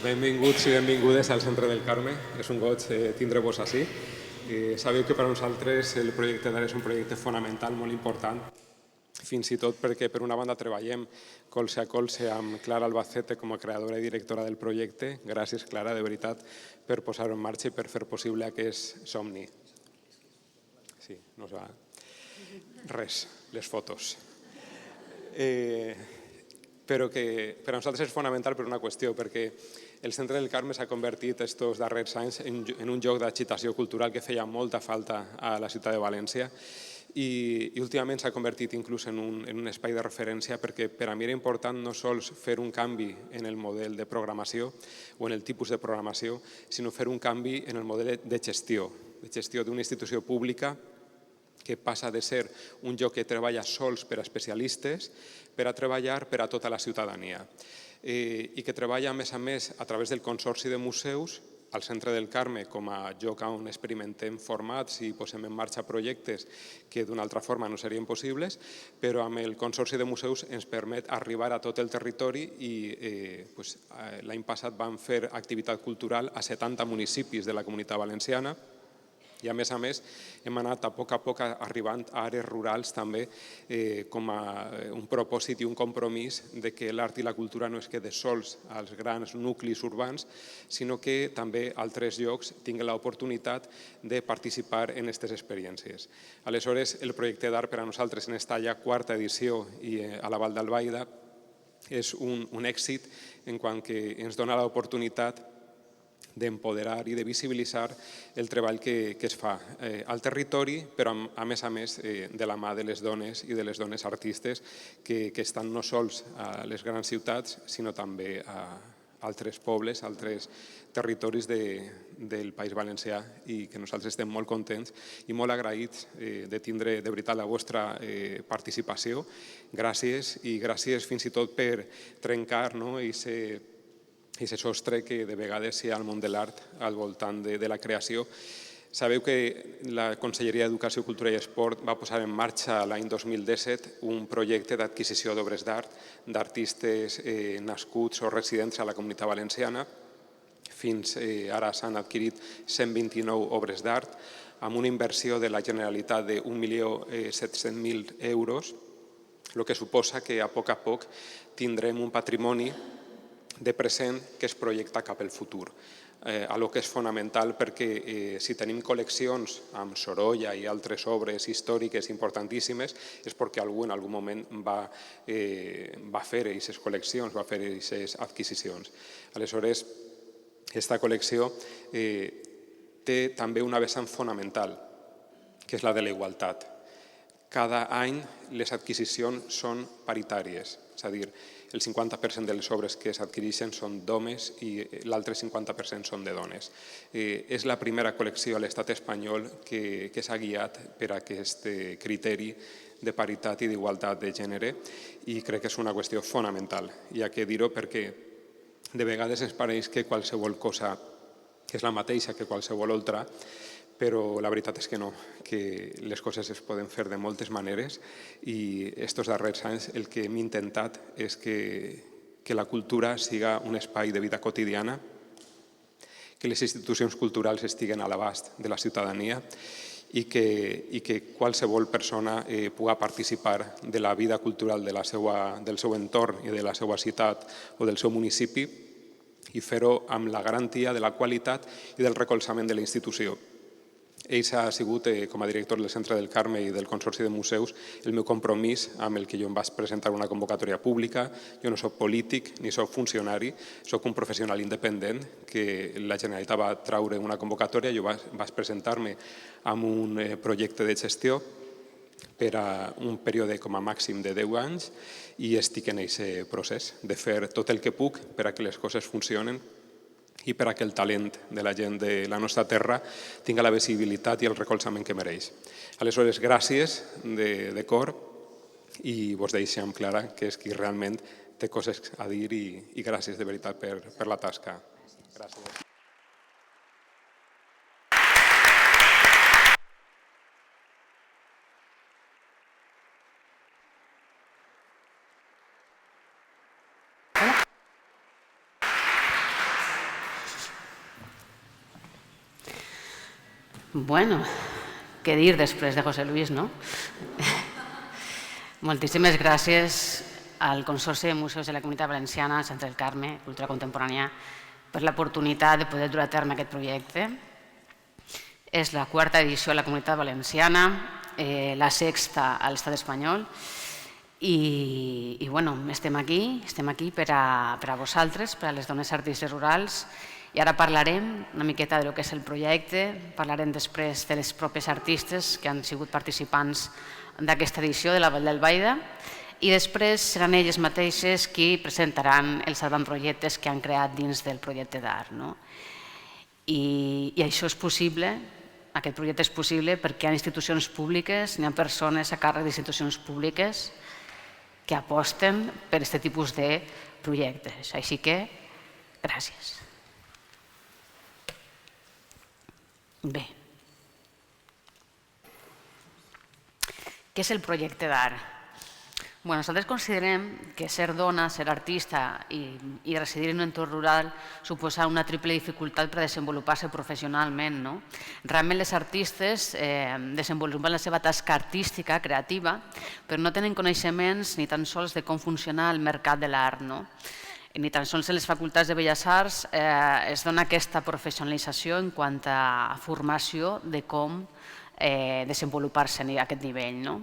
Benvinguts i benvingudes al Centre del Carme. És un goig tindre-vos així. Sabeu que per a nosaltres el projecte d'ara és un projecte fonamental, molt important, fins i tot perquè per una banda treballem colze a colze amb Clara Albacete com a creadora i directora del projecte. Gràcies, Clara, de veritat, per posar-ho en marxa i per fer possible aquest somni. Sí, no es va... Res, les fotos. Però que per a nosaltres és fonamental per una qüestió, perquè el Centre del Carme s'ha convertit aquests darrers anys en un lloc d'agitació cultural que feia molta falta a la ciutat de València i últimament s'ha convertit inclús en un espai de referència perquè per a mi era important no sols fer un canvi en el model de programació o en el tipus de programació, sinó fer un canvi en el model de gestió d'una institució pública que passa de ser un lloc que treballa sols per a especialistes per a treballar per a tota la ciutadania i que treballa a més a través del Consorci de Museus al Centre del Carme com a lloc on experimentem formats i posem en marxa projectes que d'una altra forma no serien possibles, però amb el Consorci de Museus ens permet arribar a tot el territori i l'any passat vam fer activitat cultural a 70 municipis de la Comunitat Valenciana i a més hem anat a poc arribant a àrees rurals també com a un propòsit i un compromís de que l'art i la cultura no es quede sols als grans nuclis urbans, sinó que també altres llocs tinguin l'oportunitat de participar en aquestes experiències. Aleshores, el projecte d'art per a nosaltres en esta ja quarta edició i a la Vall d'Albaida és un èxit en quant que ens dona l'oportunitat d'empoderar i de visibilitzar el treball que es fa al territori, però a més de la mà de les dones i de les dones artistes que estan no sols a les grans ciutats, sinó també a altres pobles, altres territoris del País Valencià i que nosaltres estem molt contents i molt agraïts de tindre de veritat la vostra participació. Gràcies i gràcies fins i tot per trencar aquest sostre que de vegades hi ha al món de l'art al voltant de la creació. Sabeu que la Conselleria d'Educació, Cultura i Esport va posar en marxa l'any 2017 un projecte d'adquisició d'obres d'art d'artistes nascuts o residents a la Comunitat Valenciana. Fins ara s'han adquirit 129 obres d'art amb una inversió de la Generalitat de 1.700.000 euros, el que suposa que a poc tindrem un patrimoni de present que es projecta cap al futur, el que és fonamental perquè si tenim col·leccions amb Sorolla i altres obres històriques importantíssimes és perquè algú en algun moment va fer aquestes col·leccions, va fer aquestes adquisicions. Aleshores, aquesta col·lecció té també una vessant fonamental, que és la de la igualtat. Cada any les adquisicions són paritàries, és a dir, el 50% de les obres que s'adquireixen són d'homes i l'altre 50% són de dones. És la primera col·lecció a l'estat espanyol que s'ha guiat per aquest criteri de paritat i d'igualtat de gènere i crec que és una qüestió fonamental. Hi ha que dir-ho perquè de vegades ens pareix que qualsevol cosa és la mateixa que qualsevol altra, però la veritat és que no, que les coses es poden fer de moltes maneres i aquests darrers anys el que hem intentat és que la cultura siga un espai de vida quotidiana, que les institucions culturals estiguen a l'abast de la ciutadania i que qualsevol persona pugui participar de la vida cultural del seu entorn i de la seva ciutat o del seu municipi i fer-ho amb la garantia de la qualitat i del recolzament de la institució. Ells ha sigut, com a director del Centre del Carme i del Consorci de Museus, el meu compromís amb el que jo em vaig presentar una convocatòria pública. Jo no soc polític ni soc funcionari, soc un professional independent que la Generalitat va traure una convocatòria, jo vaig presentar-me amb un projecte de gestió per a un període com a màxim de 10 anys i estic en aquest procés de fer tot el que puc per a que les coses funcionen i per a que el talent de la gent de la nostra terra tingui la visibilitat i el recolzament que mereix. Aleshores, gràcies de cor i vos deixem Clara, que és qui realment té coses a dir i gràcies de veritat per la tasca. Gràcies. Bueno, què dir després de José Luis, no? Moltíssimes gràcies al Consorci de Museus de la Comunitat Valenciana, Centre del Carme, Cultura Contemporània, per l'oportunitat de poder dur a terme aquest projecte. És la 4ª edició a la Comunitat Valenciana, la 6ª a l'Estat espanyol, i bueno, estem aquí per a vosaltres, per a les dones artistes rurals, i ara parlarem una miqueta del que és el projecte, parlarem després de les pròpies artistes que han sigut participants d'aquesta edició de la Vall d'Albaida, i després seran elles mateixes qui presentaran els avantprojectes que han creat dins del projecte d'art. I això és possible, aquest projecte és possible perquè hi ha institucions públiques, hi ha persones a càrrec d'institucions públiques que aposten per aquest tipus de projectes. Així que, gràcies. Bé. Què és el projecte d'art? Nosaltres considerem que ser dona, ser artista i residir en un entorn rural suposa una triple dificultat per desenvolupar-se professionalment. Realment les artistes desenvolupen la seva tasca artística, creativa, però no tenen coneixements ni tan sols de com funciona el mercat de l'art. Ni tan sols en les facultats de Belles Arts es dona aquesta professionalització en quant a formació de com desenvolupar-se a aquest nivell.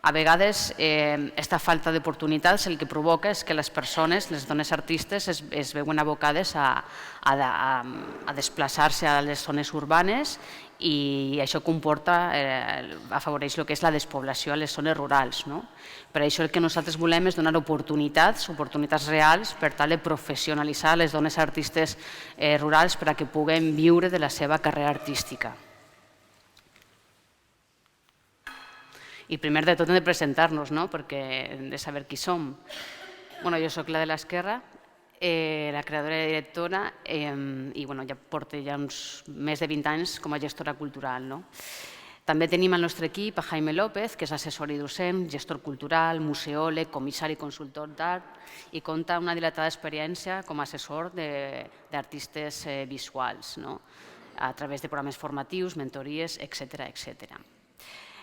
A vegades, aquesta falta d'oportunitats el que provoca és que les persones, les dones artistes, es veuen abocades a desplaçar-se a les zones urbanes i això comporta, afavoreix el que és la despoblació a les zones rurals. Per això el que nosaltres volem és donar oportunitats reals per tal de professionalitzar les dones artistes rurals per a que puguen viure de la seva carrera artística. I primer de tot hem de presentar-nos, perquè hem de saber qui som. Jo soc la de l'esquerra, la creadora i directora, i ja porto uns més de 20 anys com a gestora cultural. També tenim al nostre equip a Jaime López, que és assessor i docent, gestor cultural, museòleg, comissari i consultor d'art, i compta amb una dilatada experiència com a assessor d'artistes visuals, a través de programes formatius, mentories, etc.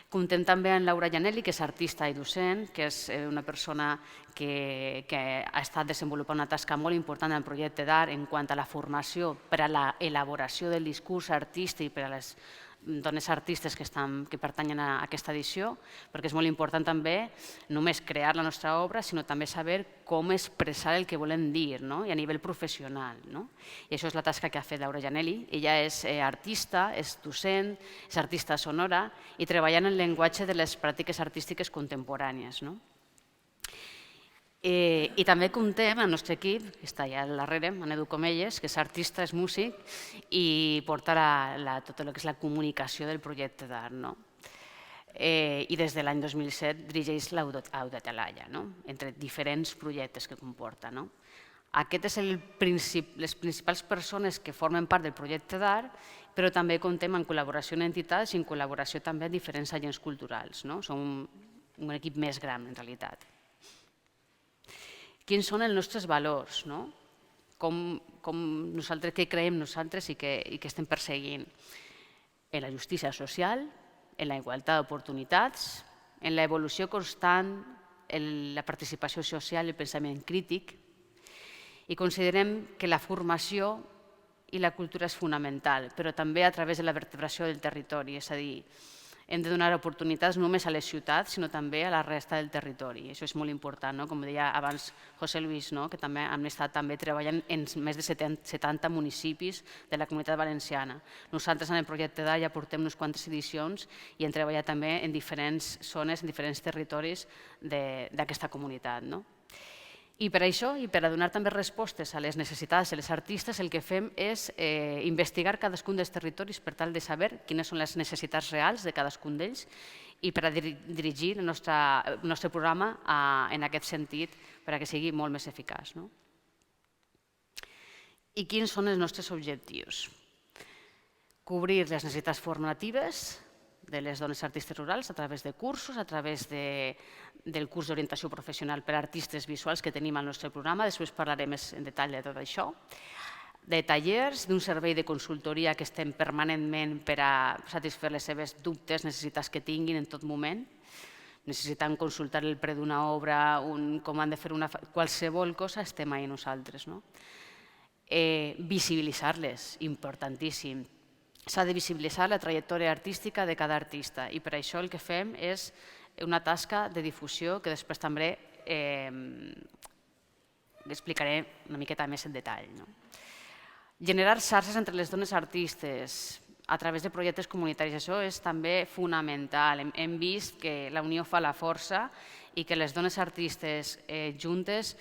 Comptem també amb Laura Llanelli, que és artista i docent, que és una persona que ha estat desenvolupant una tasca molt important en el projecte d'art en quant a la formació per a l'elaboració del discurs artístic per a les dones artistes que pertanyen a aquesta edició, perquè és molt important també només crear la nostra obra, sinó també saber com expressar el que volem dir, i a nivell professional. I això és la tasca que ha fet Laura Llanelli. Ella és artista, és docent, és artista sonora i treballa en el llenguatge de les pràctiques artístiques contemporànies. I també comptem amb el nostre equip, que està allà al darrere, en Edu Comelles, que és artista, és músic i porta tot el que és la comunicació del projecte d'art. I des de l'any 2007 dirigeix l'Audatalaia, entre diferents projectes que comporta. Aquestes són les principals persones que formen part del projecte d'art, però també comptem en col·laboració amb entitats i en col·laboració també amb diferents agents culturals. Som un equip més gran, en realitat. Quins són els nostres valors, què creiem nosaltres i què estem perseguint? En la justícia social, en la igualtat d'oportunitats, en l'evolució constant, en la participació social i el pensament crític, i considerem que la formació i la cultura és fonamental, però també a través de la vertebració del territori, és a dir, hem de donar oportunitats no només a les ciutats, sinó també a la resta del territori. Això és molt important, com deia abans José Luis, que també hem estat treballant en més de 70 municipis de la Comunitat Valenciana. Nosaltres en el projecte d'art ja portem unes quantes edicions i hem treballat també en diferents zones, en diferents territoris d'aquesta comunitat. I per això, i per a donar també respostes a les necessitats de les artistes, el que fem és investigar cadascun dels territoris per tal de saber quines són les necessitats reals de cadascun d'ells i per a dirigir el nostre programa en aquest sentit per a que sigui molt més eficaç. I quins són els nostres objectius? Cobrir les necessitats formatives de les dones artistes rurals a través de cursos, a través del curs d'orientació professional per a artistes visuals que tenim al nostre programa. Després parlaré més en detall de tot això. de tallers, d'un servei de consultoria que estem permanentment per a satisfer les seves dubtes, necessitats que tinguin en tot moment. Necessiten consultar el preu d'una obra, com han de fer qualsevol cosa, estem ahí nosaltres. Visibilitzar-les, importantíssim. S'ha de visibilitzar la trajectòria artística de cada artista i per això el que fem és una tasca de difusió que després també explicaré una miqueta més en detall. Generar xarxes entre les dones artistes a través de projectes comunitaris, això és també fonamental. Hem vist que la unió fa la força i que les dones artistes juntes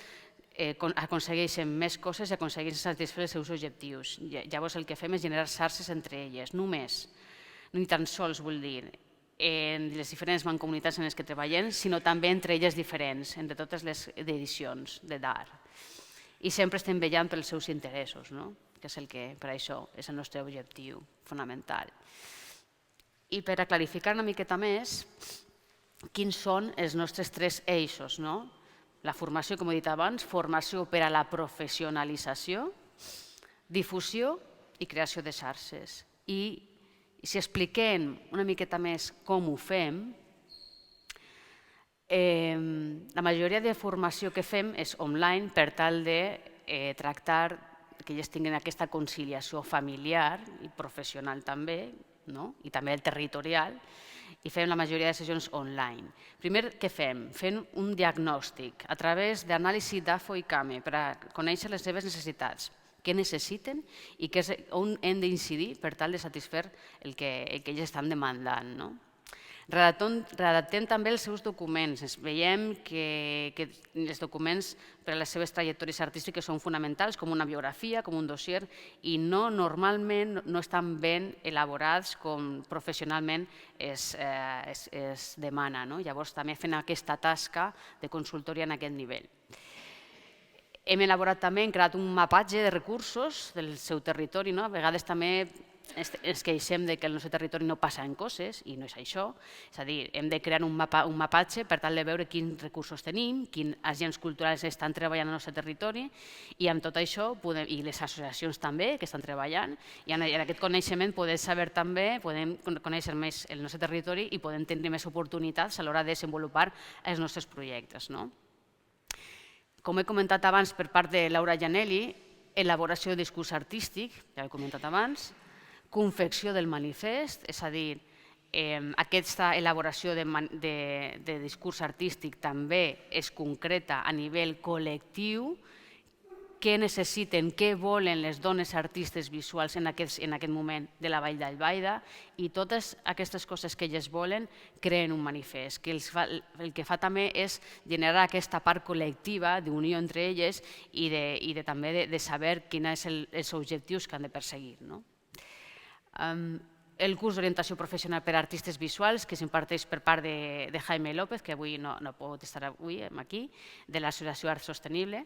aconsegueixen més coses i aconsegueixen satisfer els seus objectius. Llavors el que fem és generar xarxes entre elles, només, no ni tan sols vull dir, en les diferents mancomunitats en les que treballem, sinó també entre elles diferents, entre totes les edicions d'art. I sempre estem vetllant pels seus interessos, que és el que, per això, és el nostre objectiu fonamental. I per a clarificar una miqueta més, quins són els nostres 3 eixos, la formació, com he dit abans, formació per a la professionalització, difusió i creació de xarxes. I si expliquem una miqueta més com ho fem, la majoria de formació que fem és online per tal de tractar que elles tinguin aquesta conciliació familiar i professional també, i també el territorial, i fem la majoria de sessions online. Primer, què fem? Fem un diagnòstic a través d'anàlisi d'AFO i CAME per a conèixer les seves necessitats, què necessiten i on hem d'incidir per tal de satisfer el que ells estan demandant. Redactem també els seus documents. Veiem que els documents per a les seves trajectòries artístiques són fonamentals, com una biografia, com un dossier, i normalment no estan ben elaborats com professionalment es demana. Llavors també fem aquesta tasca de consultoria en aquest nivell. Hem elaborat també, hem creat un mapatge de recursos del seu territori. A vegades també ens queixem que al nostre territori no passen coses i no és això. És a dir, hem de crear un mapatge per tal de veure quins recursos tenim, quins agents culturals estan treballant al nostre territori i amb tot això, i les associacions també que estan treballant, i en aquest coneixement podem saber també, podem conèixer més el nostre territori i podem tenir més oportunitats a l'hora de desenvolupar els nostres projectes. Com he comentat abans per part de Laura Gianelli, elaboració de discurs artístic, ja ho he comentat abans, confecció del manifest, és a dir, aquesta elaboració de discurs artístic també es concreta a nivell col·lectiu, què necessiten, què volen les dones artistes visuals en aquest moment de la Vall d'Albaida, i totes aquestes coses que elles volen creen un manifest, que el que fa també és generar aquesta part col·lectiva d'unió entre elles i també de saber quins són els objectius que han de perseguir. El curs d'orientació professional per a artistes visuals que s'imparteix per part de Jaime López, que avui no pot estar aquí, de l'Associació Art Sostenible,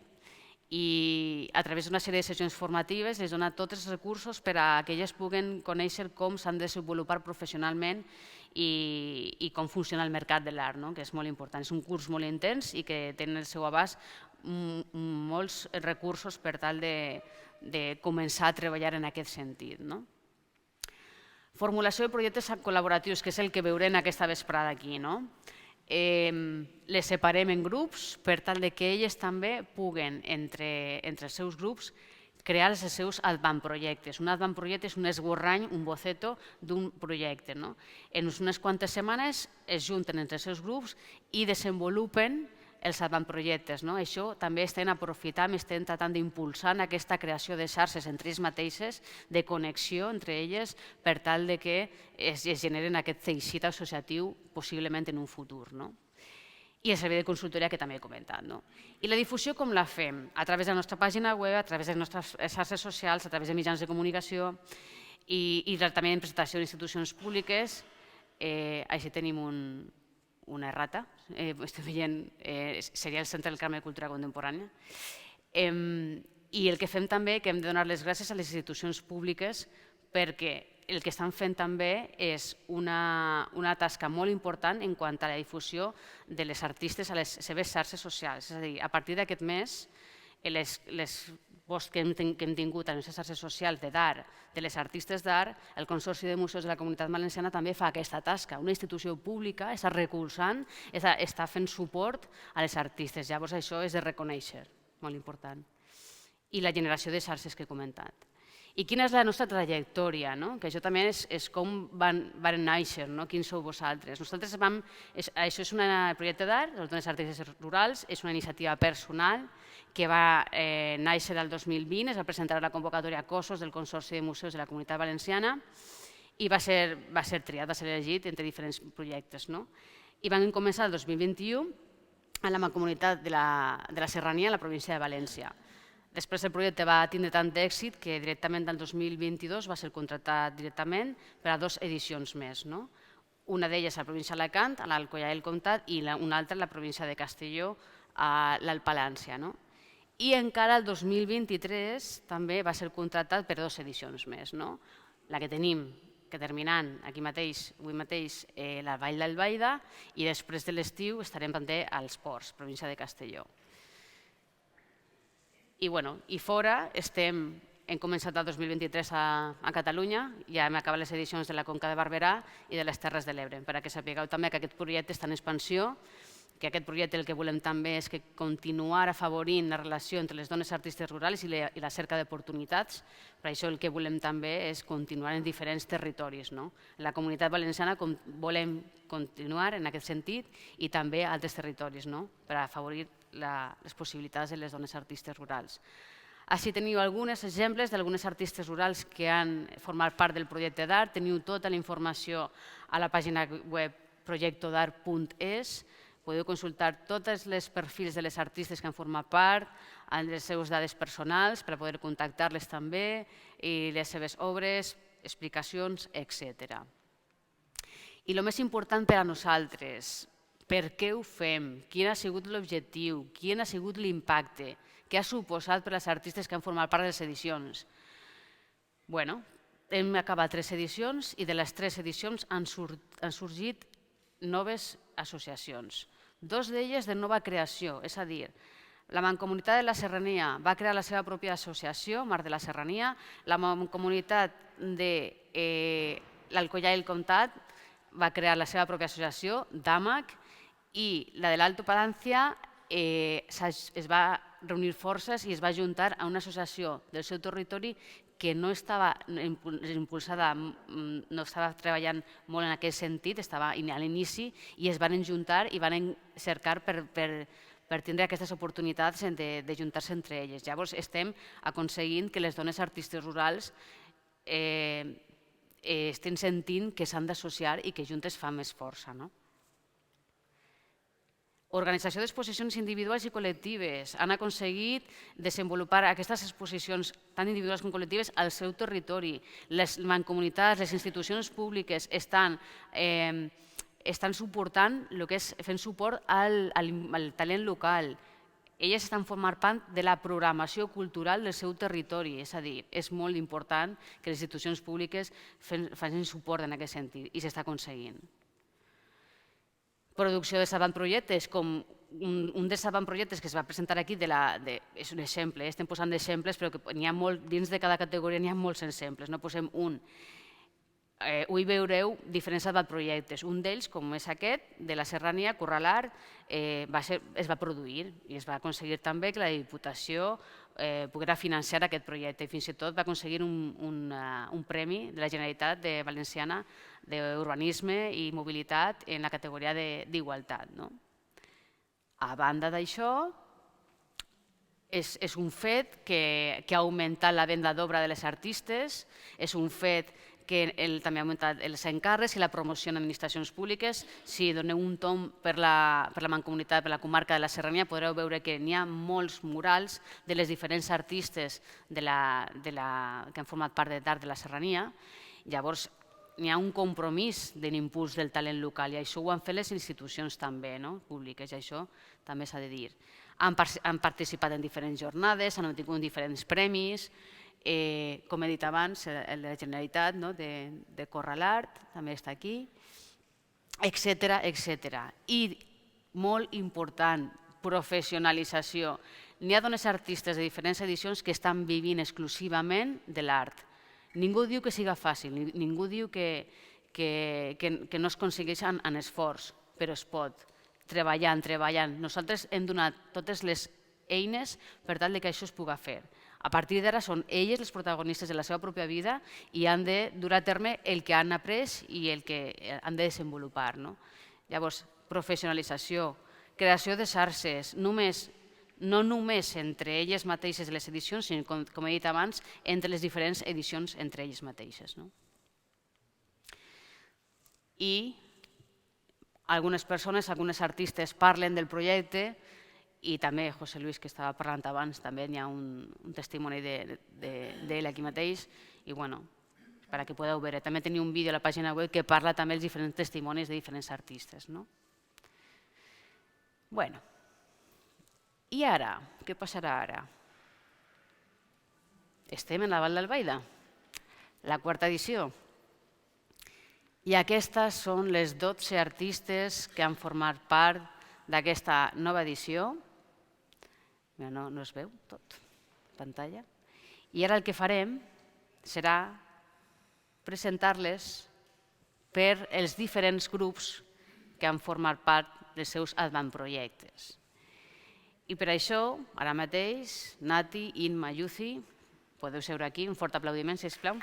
i a través d'una sèrie de sessions formatives les dona tots els recursos per a que elles puguen conèixer com s'han de desenvolupar professionalment i com funciona el mercat de l'art, que és molt important. És un curs molt intens i que té al seu abast molts recursos per tal de començar a treballar en aquest sentit. Formulació de projectes col·laboratius, que és el que veurem aquesta vesprada aquí. Les separem en grups per tal que elles també puguen, entre els seus grups, crear els seus avantprojectes. Un avantprojecte és un esborrany, un boceto d'un projecte. En unes quantes setmanes es junten entre els seus grups i desenvolupen els avantprojectes. Això també estem aprofitant, estem tratant d'impulsar aquesta creació de xarxes entre ells mateixes, de connexió entre elles, per tal que es generen aquest teixit associatiu possiblement en un futur. I el servei de consultoria que també he comentat. I la difusió com la fem? A través de la nostra pàgina web, a través de les nostres xarxes socials, a través de mitjans de comunicació i també en presentació d'institucions públiques. Així tenim una errata, estem veient, seria el Centre del Carme de Cultura Contemporània. I el que fem també, que hem de donar les gràcies a les institucions públiques perquè el que estan fent també és una tasca molt important en quant a la difusió de les artistes a les seves xarxes socials. És a dir, a partir d'aquest mes, les posts que hem tingut a les xarxes socials d'art, de les artistes d'art, el Consorci de Museus de la Comunitat Valenciana també fa aquesta tasca. Una institució pública està recolzant, està fent suport a les artistes. Llavors això és de reconèixer, molt important. I la generació de xarxes que he comentat. I quina és la nostra trajectòria, que això també és com van néixer, quins sou vosaltres. Nosaltres això és un projecte d'art, les dones artistes rurals, és una iniciativa personal que va néixer el 2020, es va presentar a la convocatòria a Cossos del Consorci de Museus de la Comunitat Valenciana i va ser triat, va ser elegit entre diferents projectes. I van començar el 2021 a la Mancomunitat de la Serrania, a la província de València. Després el projecte va tindre tant d'èxit que directament del 2022 va ser contractat directament per a 2 edicions més. Una d'elles a la província d'Alacant, a l'Alcoià i el Comtat, i una altra a la província de Castelló, a l'Alt Palància. I encara el 2023 també va ser contractat per 2 edicions més. La que tenim, que terminant aquí mateix, avui mateix, la Vall d'Albaida, i després de l'estiu estarem també als Ports, província de Castelló. I fora hem començat el 2023 a Catalunya, ja hem acabat les edicions de la Conca de Barberà i de les Terres de l'Ebre, perquè sapigueu també que aquest projecte està en expansió, que aquest projecte el que volem també és continuar afavorint la relació entre les dones artistes rurals i la cerca d'oportunitats. Per això el que volem també és continuar en diferents territoris. En la Comunitat Valenciana volem continuar en aquest sentit i també a altres territoris per afavorir les possibilitats de les dones artistes rurals. Així teniu alguns exemples d'algunes artistes rurals que han format part del projecte d'art. Teniu tota la informació a la pàgina web proyectodart.es. Podeu consultar tots els perfils de les artistes que han format part, les seves dades personals per poder contactar-les també, i les seves obres, explicacions, etc. I el més important per a nosaltres, per què ho fem, quin ha sigut l'objectiu, quin ha sigut l'impacte, què ha suposat per als artistes que han format part de les edicions. Hem acabat 3 edicions i de les 3 edicions han sorgit noves associacions. 2 d'elles de nova creació, és a dir, la Mancomunitat de la Serrania va crear la seva pròpia associació, Mar de la Serrania, la Mancomunitat de l'Alcoià i el Comtat va crear la seva pròpia associació, DAMAC, i la de l'Alto Palància es va reunir forces i es va ajuntar a una associació del seu territori que no estava impulsada, no estava treballant molt en aquest sentit, estava a l'inici, i es van juntar i van cercar per tindre aquestes oportunitats d'ajuntar-se entre elles. Llavors estem aconseguint que les dones artistes rurals estem sentint que s'han d'associar i que juntes fan més força. Organització d'exposicions individuals i col·lectives. Han aconseguit desenvolupar aquestes exposicions tant individuals com col·lectives al seu territori. Les mancomunitats, les institucions públiques estan suportant el que és fent suport al talent local. Elles estan formant part de la programació cultural del seu territori, és a dir, és molt important que les institucions públiques facin suport en aquest sentit i s'està aconseguint. Producció de avantprojectes, com un dels avantprojectes que es va presentar aquí, és un exemple, estem posant exemples, però dins de cada categoria n'hi ha molts exemples, posem un. Avui veureu diferents avantprojectes. Un d'ells, com és aquest, de la Serrania, Corralar, es va produir i es va aconseguir també que la Diputació poguera financiar aquest projecte i fins i tot va aconseguir un premi de la Generalitat Valenciana d'Urbanisme i Mobilitat en la categoria d'Igualtat. A banda d'això, és un fet que ha augmentat la venda d'obra de les artistes, és un fet que també ha augmentat els encàrrecs i la promoció en administracions públiques. Si doneu un tomb per la Mancomunitat, per la comarca de la Serrania, podreu veure que n'hi ha molts murals de les diferents artistes que han format part d'Art de la Serrania. Llavors, n'hi ha un compromís de l'impuls del talent local i això ho han fet les institucions també públiques i això també s'ha de dir. Han participat en diferents jornades, han obtingut diferents premis. Com he dit abans, la Generalitat de Corralart també està aquí, etc. I molt important, professionalització. n'hi ha dones artistes de diferents edicions que estan vivint exclusivament de l'art. Ningú diu que siga fàcil, ningú diu que no es aconsegueix en esforç, però es pot, treballant. Nosaltres hem donat totes les eines per tal que això es pugui fer. A partir d'ara són elles les protagonistes de la seva pròpia vida i han de dur a terme el que han après i el que han de desenvolupar. Llavors, professionalització, creació de xarxes, no només entre elles mateixes de les edicions, sinó, com he dit abans, entre les diferents edicions entre elles mateixes. I algunes persones, algunes artistes parlen del projecte i també José Luis, que estava parlant abans, també hi ha un testimoni d'ell aquí mateix i bueno, perquè podeu veure. També teniu un vídeo a la pàgina web que parla també dels diferents testimonis de diferents artistes. Bueno, i ara? Què passarà ara? Estem en la Val d'Albaida, la quarta edició. I aquestes són les 12 artistes que han format part d'aquesta nova edició. No es veu tot, pantalla. I ara el que farem serà presentar-les per els diferents grups que han format part dels seus avantprojectes. I per això, ara mateix, Nati, Inma, Yuzi, podeu seure aquí. Un fort aplaudiment, sisplau.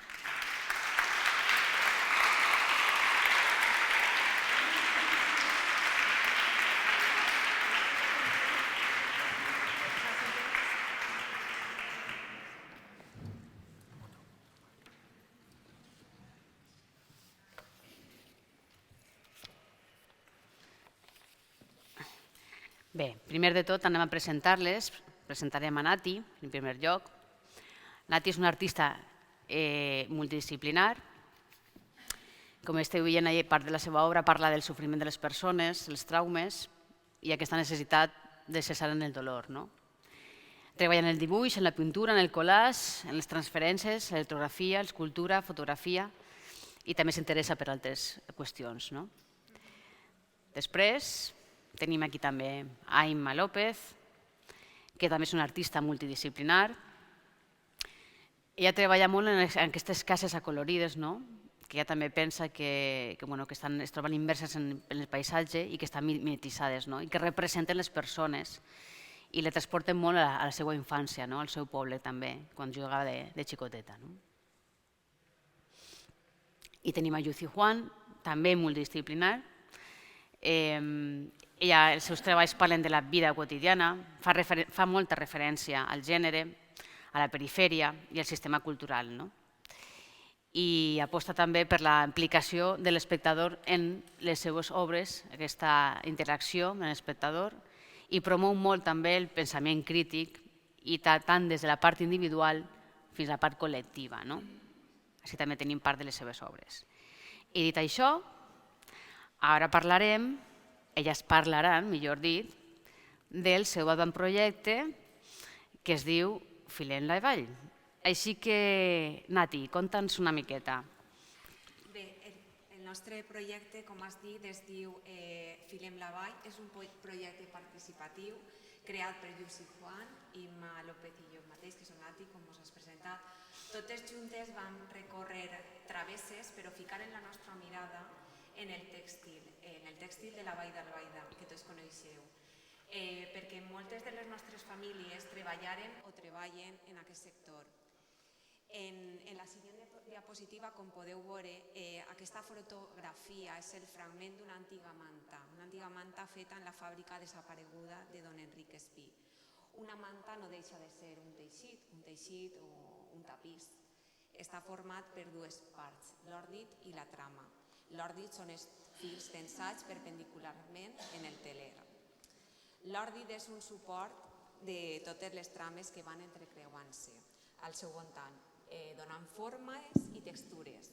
Bé, primer de tot anem a presentar-les. Presentarem a Nati, en primer lloc. Nati és una artista multidisciplinar. Com esteu veient, part de la seva obra parla del sofriment de les persones, els traumes i aquesta necessitat de cessar en el dolor. Treballa en el dibuix, en la pintura, en el collage, en les transferències, la litografia, l'escultura, fotografia i també s'interessa per altres qüestions. Després tenim aquí també a Inma López, que també és una artista multidisciplinar. Ella treballa molt en aquestes cases acolorides, que ella també pensa que es troben immerses en el paisatge i que estan mimetitzades i que representen les persones i la transporten molt a la seva infància, al seu poble també, quan jugava de xicoteta. I tenim a Yuzi Juan, també multidisciplinar. Els seus treballs parlen de la vida quotidiana, fa molta referència al gènere, a la perifèria i al sistema cultural. I aposta també per la implicació de l'espectador en les seves obres, aquesta interacció amb l'espectador, i promou molt també el pensament crític, i tant des de la part individual fins a la part col·lectiva. Així també tenim part de les seves obres. I dit això, ara parlarem, elles parlaran, millor dit, del seu avantprojecte que es diu Filem la Vall. Així que, Nati, conta'ns una miqueta. Bé, el nostre projecte, com has dit, es diu Filem la Vall. És un projecte participatiu creat per Yuzi Juan, Inma López i jo mateix, que som Nati, com us has presentat. Totes juntes vam recórrer travesses, però ficaren la nostra mirada en el tèxtil de la Vall d'Albaida, que tots coneixeu, perquè moltes de les nostres famílies treballaren o treballen en aquest sector. En la següent diapositiva, com podeu veure, aquesta fotografia és el fragment d'una antiga manta feta en la fàbrica desapareguda de don Enric Espí. Una manta no deixa de ser un teixit o un tapís. Està format per dues parts, l'òrdit i la trama. L'òrdit són els fils tensats perpendicularment en el teler. L'òrdit és un suport de totes les trames que van entrecreuant-se al seu voltant, donant formes i textures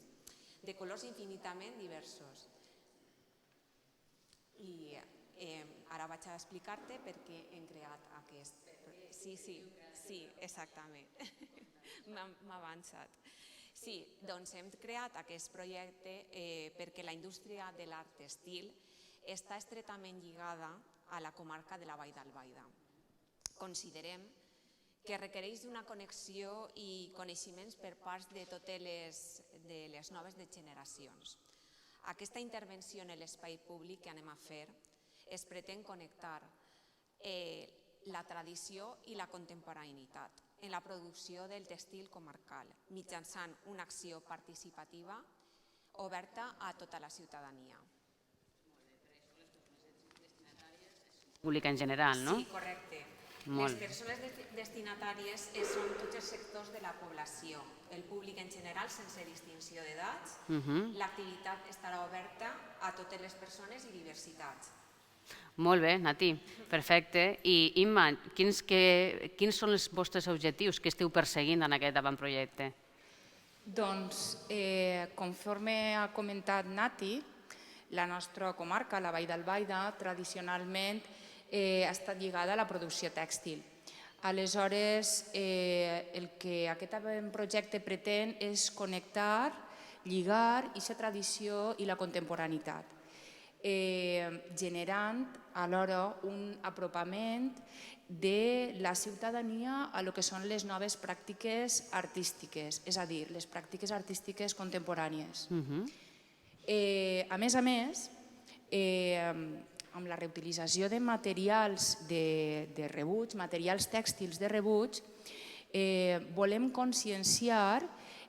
de colors infinitament diversos. I ara vaig a explicar-te per què hem creat aquest. Sí, exactament. M'ha avançat. Sí, doncs hem creat aquest projecte perquè la indústria de l'art textil està estretament lligada a la comarca de la Vall d'Albaida. considerem que requereix d'una connexió i coneixements per part de totes les noves generacions. Aquesta intervenció en l'espai públic que anem a fer es pretén connectar la tradició i la contemporaneïtat en la producció del tèxtil comarcal mitjançant una acció participativa oberta a tota la ciutadania. Pública en general, no? Sí, correcte. Les persones destinatàries són tots els sectors de la població, el públic en general sense distinció d'edats. L'activitat estarà oberta a totes les persones i diversitats. Molt bé, Nati, perfecte. I Imma, quins són els vostres objectius que esteu perseguint en aquest avantprojecte? Doncs, conforme ha comentat Nati, la nostra comarca, la Vall d'Albaida, tradicionalment ha estat lligada a la producció tèxtil. Aleshores, el que aquest projecte pretén és connectar, lligar aquesta tradició i la contemporaneïtat, generant alhora un apropament de la ciutadania a lo que són les noves pràctiques artístiques, és a dir, les pràctiques artístiques contemporànies. A més, amb la reutilització de materials de rebuig, materials tèxtils de rebuig, volem conscienciar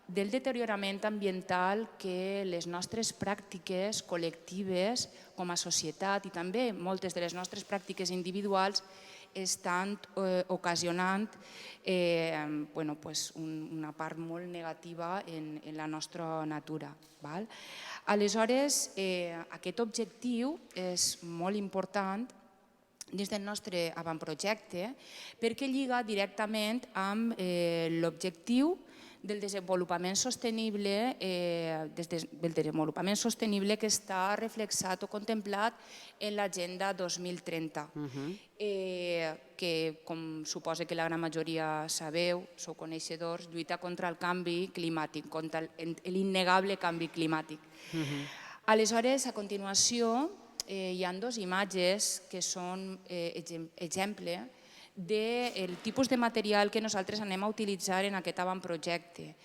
del deteriorament ambiental que les nostres pràctiques col·lectives com a societat i també moltes de les nostres pràctiques individuals estan ocasionant una part molt negativa en la nostra natura. Aleshores, aquest objectiu és molt important dins del nostre avantprojecte perquè lliga directament amb l'objectiu del desenvolupament sostenible que està reflexat o contemplat en l'Agenda 2030, que, com suposo que la gran majoria sabeu, sou coneixedors, lluita contra el canvi climàtic, contra l'innegable canvi climàtic. Aleshores, a continuació, hi ha dues imatges que són exemple del tipus de material que nosaltres anem a utilitzar en aquest avantprojecte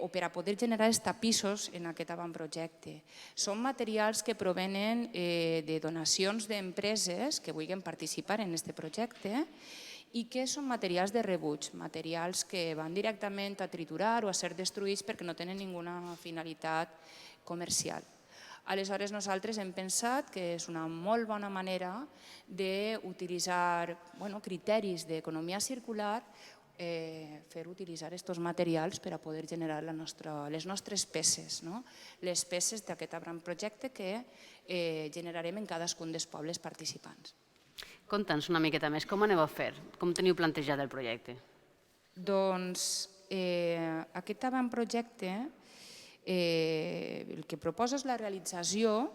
o per a poder generar els tapissos en aquest avantprojecte. Són materials que provenen de donacions d'empreses que vulguin participar en aquest projecte i que són materials de rebuig, materials que van directament a triturar o a ser destruïts perquè no tenen ninguna finalitat comercial. Aleshores, nosaltres hem pensat que és una molt bona manera d'utilitzar criteris d'economia circular, fer utilitzar aquests materials per a poder generar les nostres peces, les peces d'aquest avantprojecte que generarem en cadascun dels pobles participants. Conta'ns una miqueta més, com aneu a fer? Com teniu plantejat el projecte? Doncs aquest avantprojecte el que proposa és la realització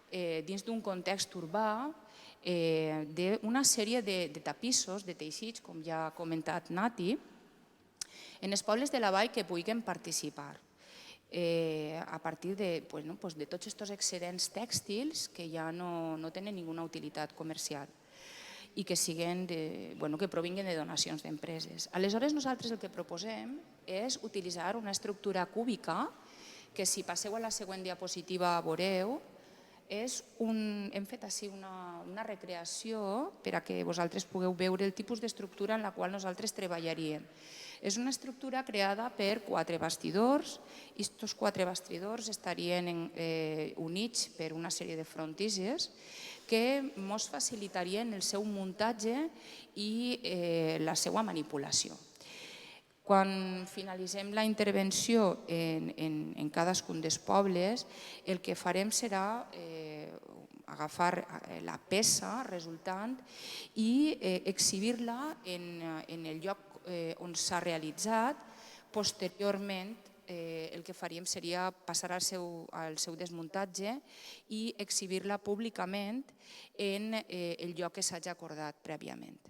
dins d'un context urbà d'una sèrie de tapissos, de teixits, com ja ha comentat Nati, en els pobles de la vall que puguin participar a partir de tots aquests excedents tèxtils que ja no tenen ninguna utilitat comercial i que provinguin de donacions d'empreses. Aleshores, nosaltres el que proposem és utilitzar una estructura cúbica que, si passeu a la següent diapositiva, veureu. Hem fet així una recreació per a que vosaltres pugueu veure el tipus d'estructura en la qual nosaltres treballaríem. És una estructura creada per 4 bastidors i aquests 4 bastidors estarien units per una sèrie de frontisses que ens facilitarien el seu muntatge i la seva manipulació. Quan finalitzem la intervenció en cadascun dels pobles, el que farem serà agafar la peça resultant i exhibir-la en el lloc on s'ha realitzat. Posteriorment, el que faríem seria passar al seu desmuntatge i exhibir-la públicament en el lloc que s'hagi acordat prèviament.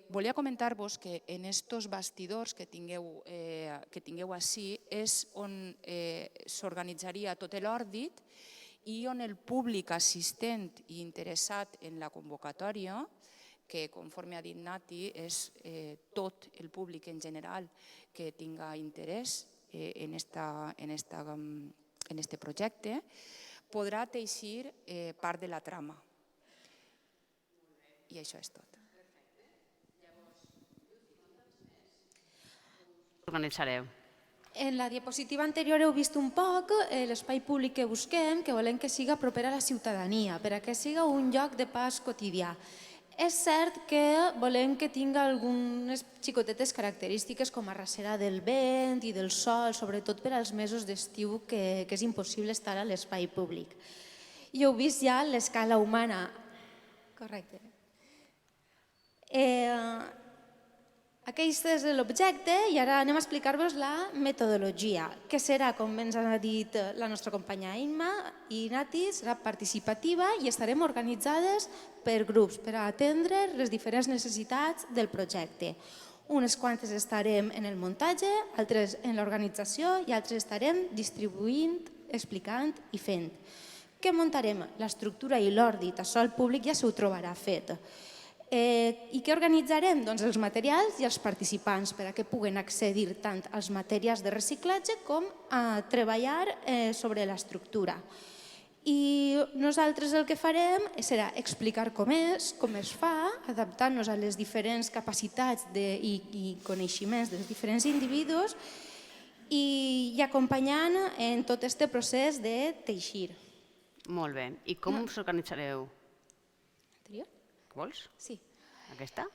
Volia comentar-vos que en aquests bastidors que tingueu així és on s'organitzaria tot l'òrdit i on el públic assistent i interessat en la convocatòria que, conforme ha dit Nati, és tot el públic en general que tinga interès en este projecte, podrà teixir part de la trama. I això és tot. Organitzareu. En la diapositiva anterior heu vist un poc l'espai públic que busquem, que volem que siga proper a la ciutadania, per a que siga un lloc de pas quotidià. És cert que volem que tingui algunes xicotetes característiques com arracera del vent i del sol, sobretot per als mesos d'estiu que és impossible estar a l'espai públic. I heu vist ja l'escala humana. Correcte. Aquest és l'objecte i ara anem a explicar-vos la metodologia, que serà, com ens ha dit la nostra companya Imma i Nati, serà participativa i estarem organitzades per grups per atendre les diferents necessitats del projecte. Unes quantes estarem en el muntatge, altres en l'organització i altres estarem distribuint, explicant i fent. Què muntarem? L'estructura i l'òrdit, això el públic ja s'ho trobarà fet. I què organitzarem? Doncs els materials i els participants per a que puguen accedir tant als materials de reciclatge com a treballar sobre l'estructura. I nosaltres el que farem serà explicar com es fa, adaptant-nos a les diferents capacitats i coneixements dels diferents individus i acompanyant en tot aquest procés de teixir. Molt bé. I com us organitzareu? Anterior? Vols? Sí. Aquesta?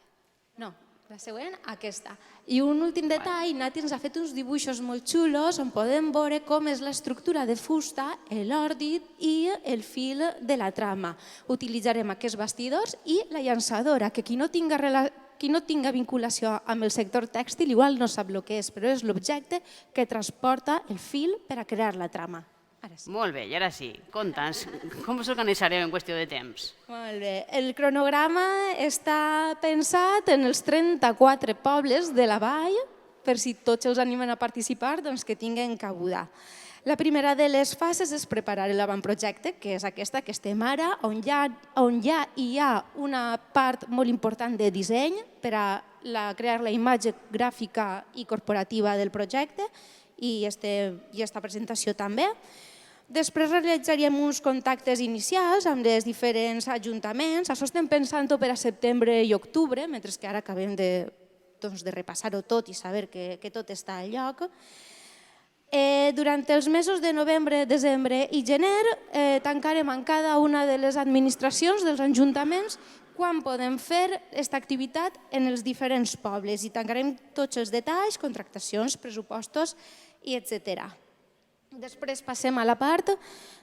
No, la següent, aquesta. I un últim detall, Nati ens ha fet uns dibuixos molt xulos on podem veure com és l'estructura de fusta, l'òrdit i el fil de la trama. Utilitzarem aquests bastidors i la llançadora, que qui no tinga vinculació amb el sector tèxtil igual no sap el que és, però és l'objecte que transporta el fil per a crear la trama. Ara sí. Molt bé, i ara sí, conta'ns, com us organitzareu en qüestió de temps? Molt bé. El cronograma està pensat en els 34 pobles de la vall, per si tots els animen a participar, doncs que tinguen cabuda. La primera de les fases és preparar l'avantprojecte, que és aquesta que estem ara, on ja hi ha una part molt important de disseny per a crear la imatge gràfica i corporativa del projecte i aquesta presentació també. Després realitzaríem uns contactes inicials amb els diferents ajuntaments. Això estem pensant-ho per a setembre i octubre, mentre que ara acabem de repassar-ho tot i saber que tot està al lloc. Durant els mesos de novembre, desembre i gener tancarem en cada una de les administracions dels ajuntaments quan podem fer aquesta activitat en els diferents pobles i tancarem tots els detalls, contractacions, pressupostos i etc. Després passem a la part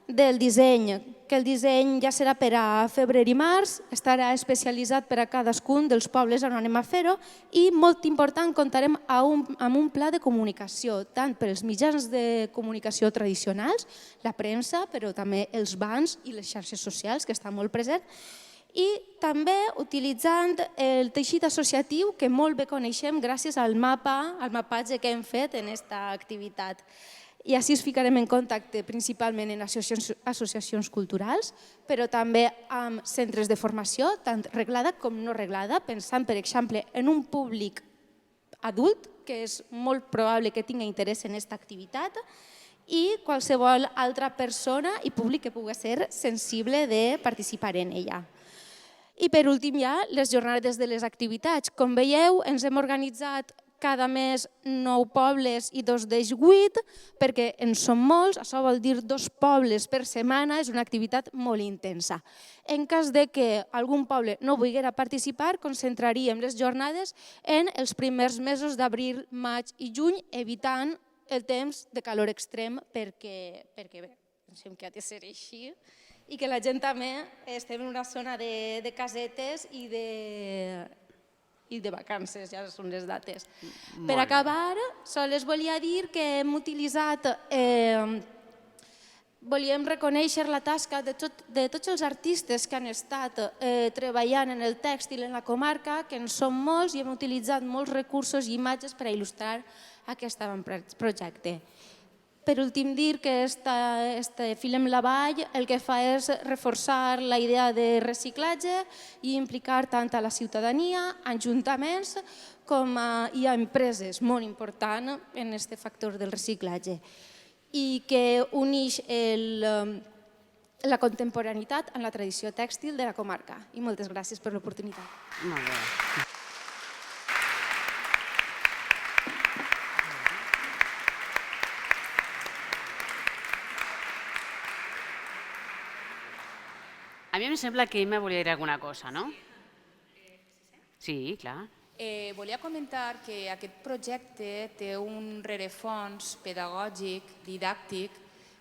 del disseny, que el disseny ja serà per a febrer i març, estarà especialitzat per a cadascun dels pobles on anem a fer-ho i, molt important, comptarem amb un pla de comunicació, tant per als mitjans de comunicació tradicionals, la premsa, però també els bancs i les xarxes socials, que està molt present, i també utilitzant el teixit associatiu que molt bé coneixem gràcies al mapatge que hem fet en aquesta activitat. I així ens ficarem en contacte principalment en associacions culturals, però també amb centres de formació, tant reglada com no reglada, pensant, per exemple, en un públic adult, que és molt probable que tingui interès en aquesta activitat, i qualsevol altra persona i públic que pugui ser sensible de participar en ella. I per últim ja, les jornades de les activitats. Com veieu, ens hem organitzat cada mes 9 pobles i 2 d'ells 8, perquè en som molts, això vol dir 2 pobles per setmana, és una activitat molt intensa. En cas de que algun poble no volguera participar, concentraríem les jornades en els primers mesos d'abril, maig i juny, evitant el temps de calor extrem, perquè pensem que ha de ser així, i que la gent també estem en una zona de casetes i de vacances, ja són les dates. Per acabar, sols volia dir que hem utilitzat, volíem reconèixer la tasca de tots els artistes que han estat treballant en el tèxtil en la comarca, que en són molts i hem utilitzat molts recursos i imatges per a il·lustrar aquest avantprojecte. Per últim, dir que este Filem la Vall el que fa és reforçar la idea de reciclatge i implicar tant a la ciutadania, a ajuntaments, com i a empreses, molt important en aquest factor del reciclatge, i que uneix la contemporaneitat amb la tradició tèxtil de la comarca. I moltes gràcies per l'oportunitat. Molt bé. A mi em sembla que Imma volia dir alguna cosa, no? Sí, clar. Volia comentar que aquest projecte té un rerefons pedagògic, didàctic,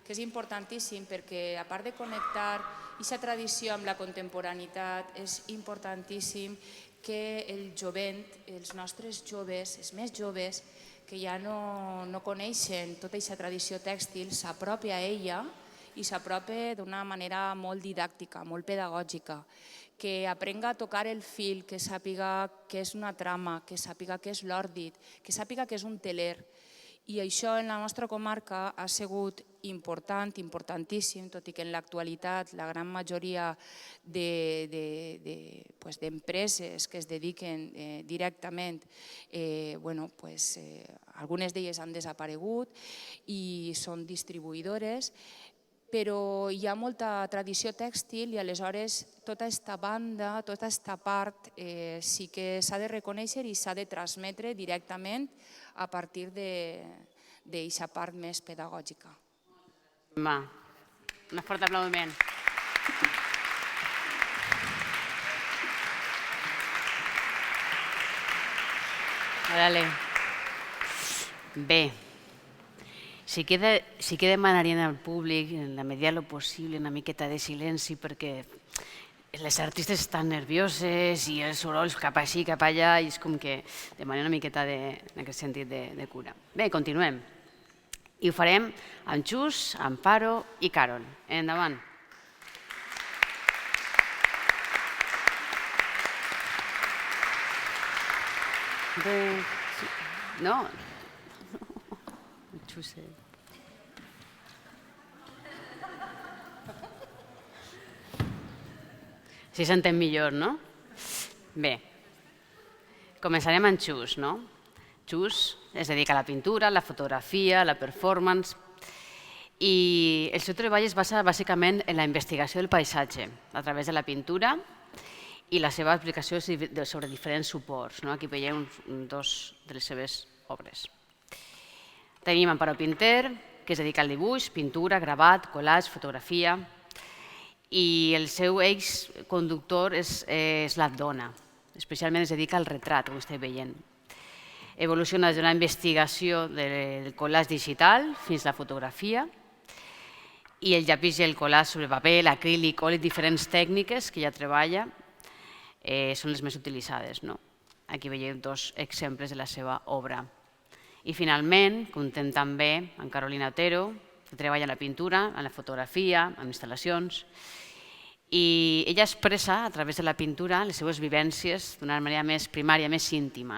que és importantíssim perquè, a part de connectar aquesta tradició amb la contemporaneitat, és importantíssim que el jovent, els nostres joves, els més joves, que ja no coneixen tota aquesta tradició tèxtil, s'apropi a ella i s'apropi d'una manera molt didàctica, molt pedagògica, que aprenga a tocar el fil, que sàpiga què és una trama, que sàpiga què és l'òrdit, que sàpiga què és un teler. I això en la nostra comarca ha sigut important, importantíssim, tot i que en l'actualitat la gran majoria d'empreses que es dediquen directament, algunes d'elles han desaparegut i són distribuïdores, però hi ha molta tradició tèxtil i aleshores tota aquesta banda, tota aquesta part sí que s'ha de reconèixer i s'ha de transmetre directament a partir d'aquesta part més pedagògica. Va, un fort aplaudiment. Bé, sí que demanaríem al públic, en la medida del possible, una miqueta de silenci perquè les artistes estan nervioses i els sorolls cap així, cap allà, i és com que demanem una miqueta en aquest sentit de cura. Bé, continuem. I ho farem amb Xus, Amparo i Carol. Endavant. No. Xuse. Si s'entén millor, no? Bé, començarem amb Xus, no? Xus es dedica a la pintura, a la fotografia, a la performance, i el seu treball es basa bàsicament en la investigació del paisatge a través de la pintura i la seva aplicació sobre diferents suports. Aquí veiem dos de les seves obres. Tenim Amparo Pinter, que es dedica al dibuix, pintura, gravat, collage, fotografia, i el seu eix conductor és la dona, especialment es dedica al retrat, com esteu veient. Evoluciona des d'una investigació del collage digital fins a la fotografia, i el llapis i el collage sobre paper, l'acrílic, oli, diferents tècniques que ja treballa, són les més utilitzades. Aquí veieu dos exemples de la seva obra. I finalment, comptem també amb Carolina Otero, que treballa en la pintura, en la fotografia, en instal·lacions, i ella expressa a través de la pintura les seves vivències d'una manera més primària, més íntima.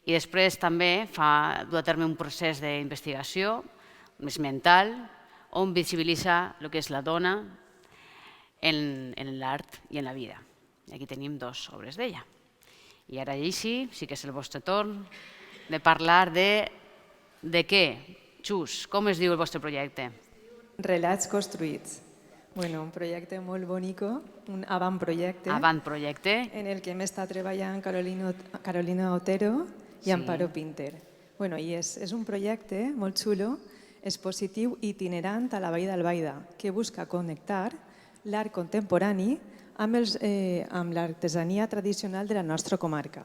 I després també du a terme un procés d'investigació més mental, on visibilitza el que és la dona en l'art i en la vida. I aquí tenim dues obres d'ella. I ara sí que és el vostre torn de parlar de què? Xus, com es diu el vostre projecte? Relats construïts. Un projecte molt bonico, un avantprojecte. Avantprojecte. En el que hem estat treballant Carolina Otero i Amparo Pinter. I és un projecte molt xulo, expositiu i itinerant a la Vall d'Albaida, que busca connectar l'art contemporani amb l'artesania tradicional de la nostra comarca.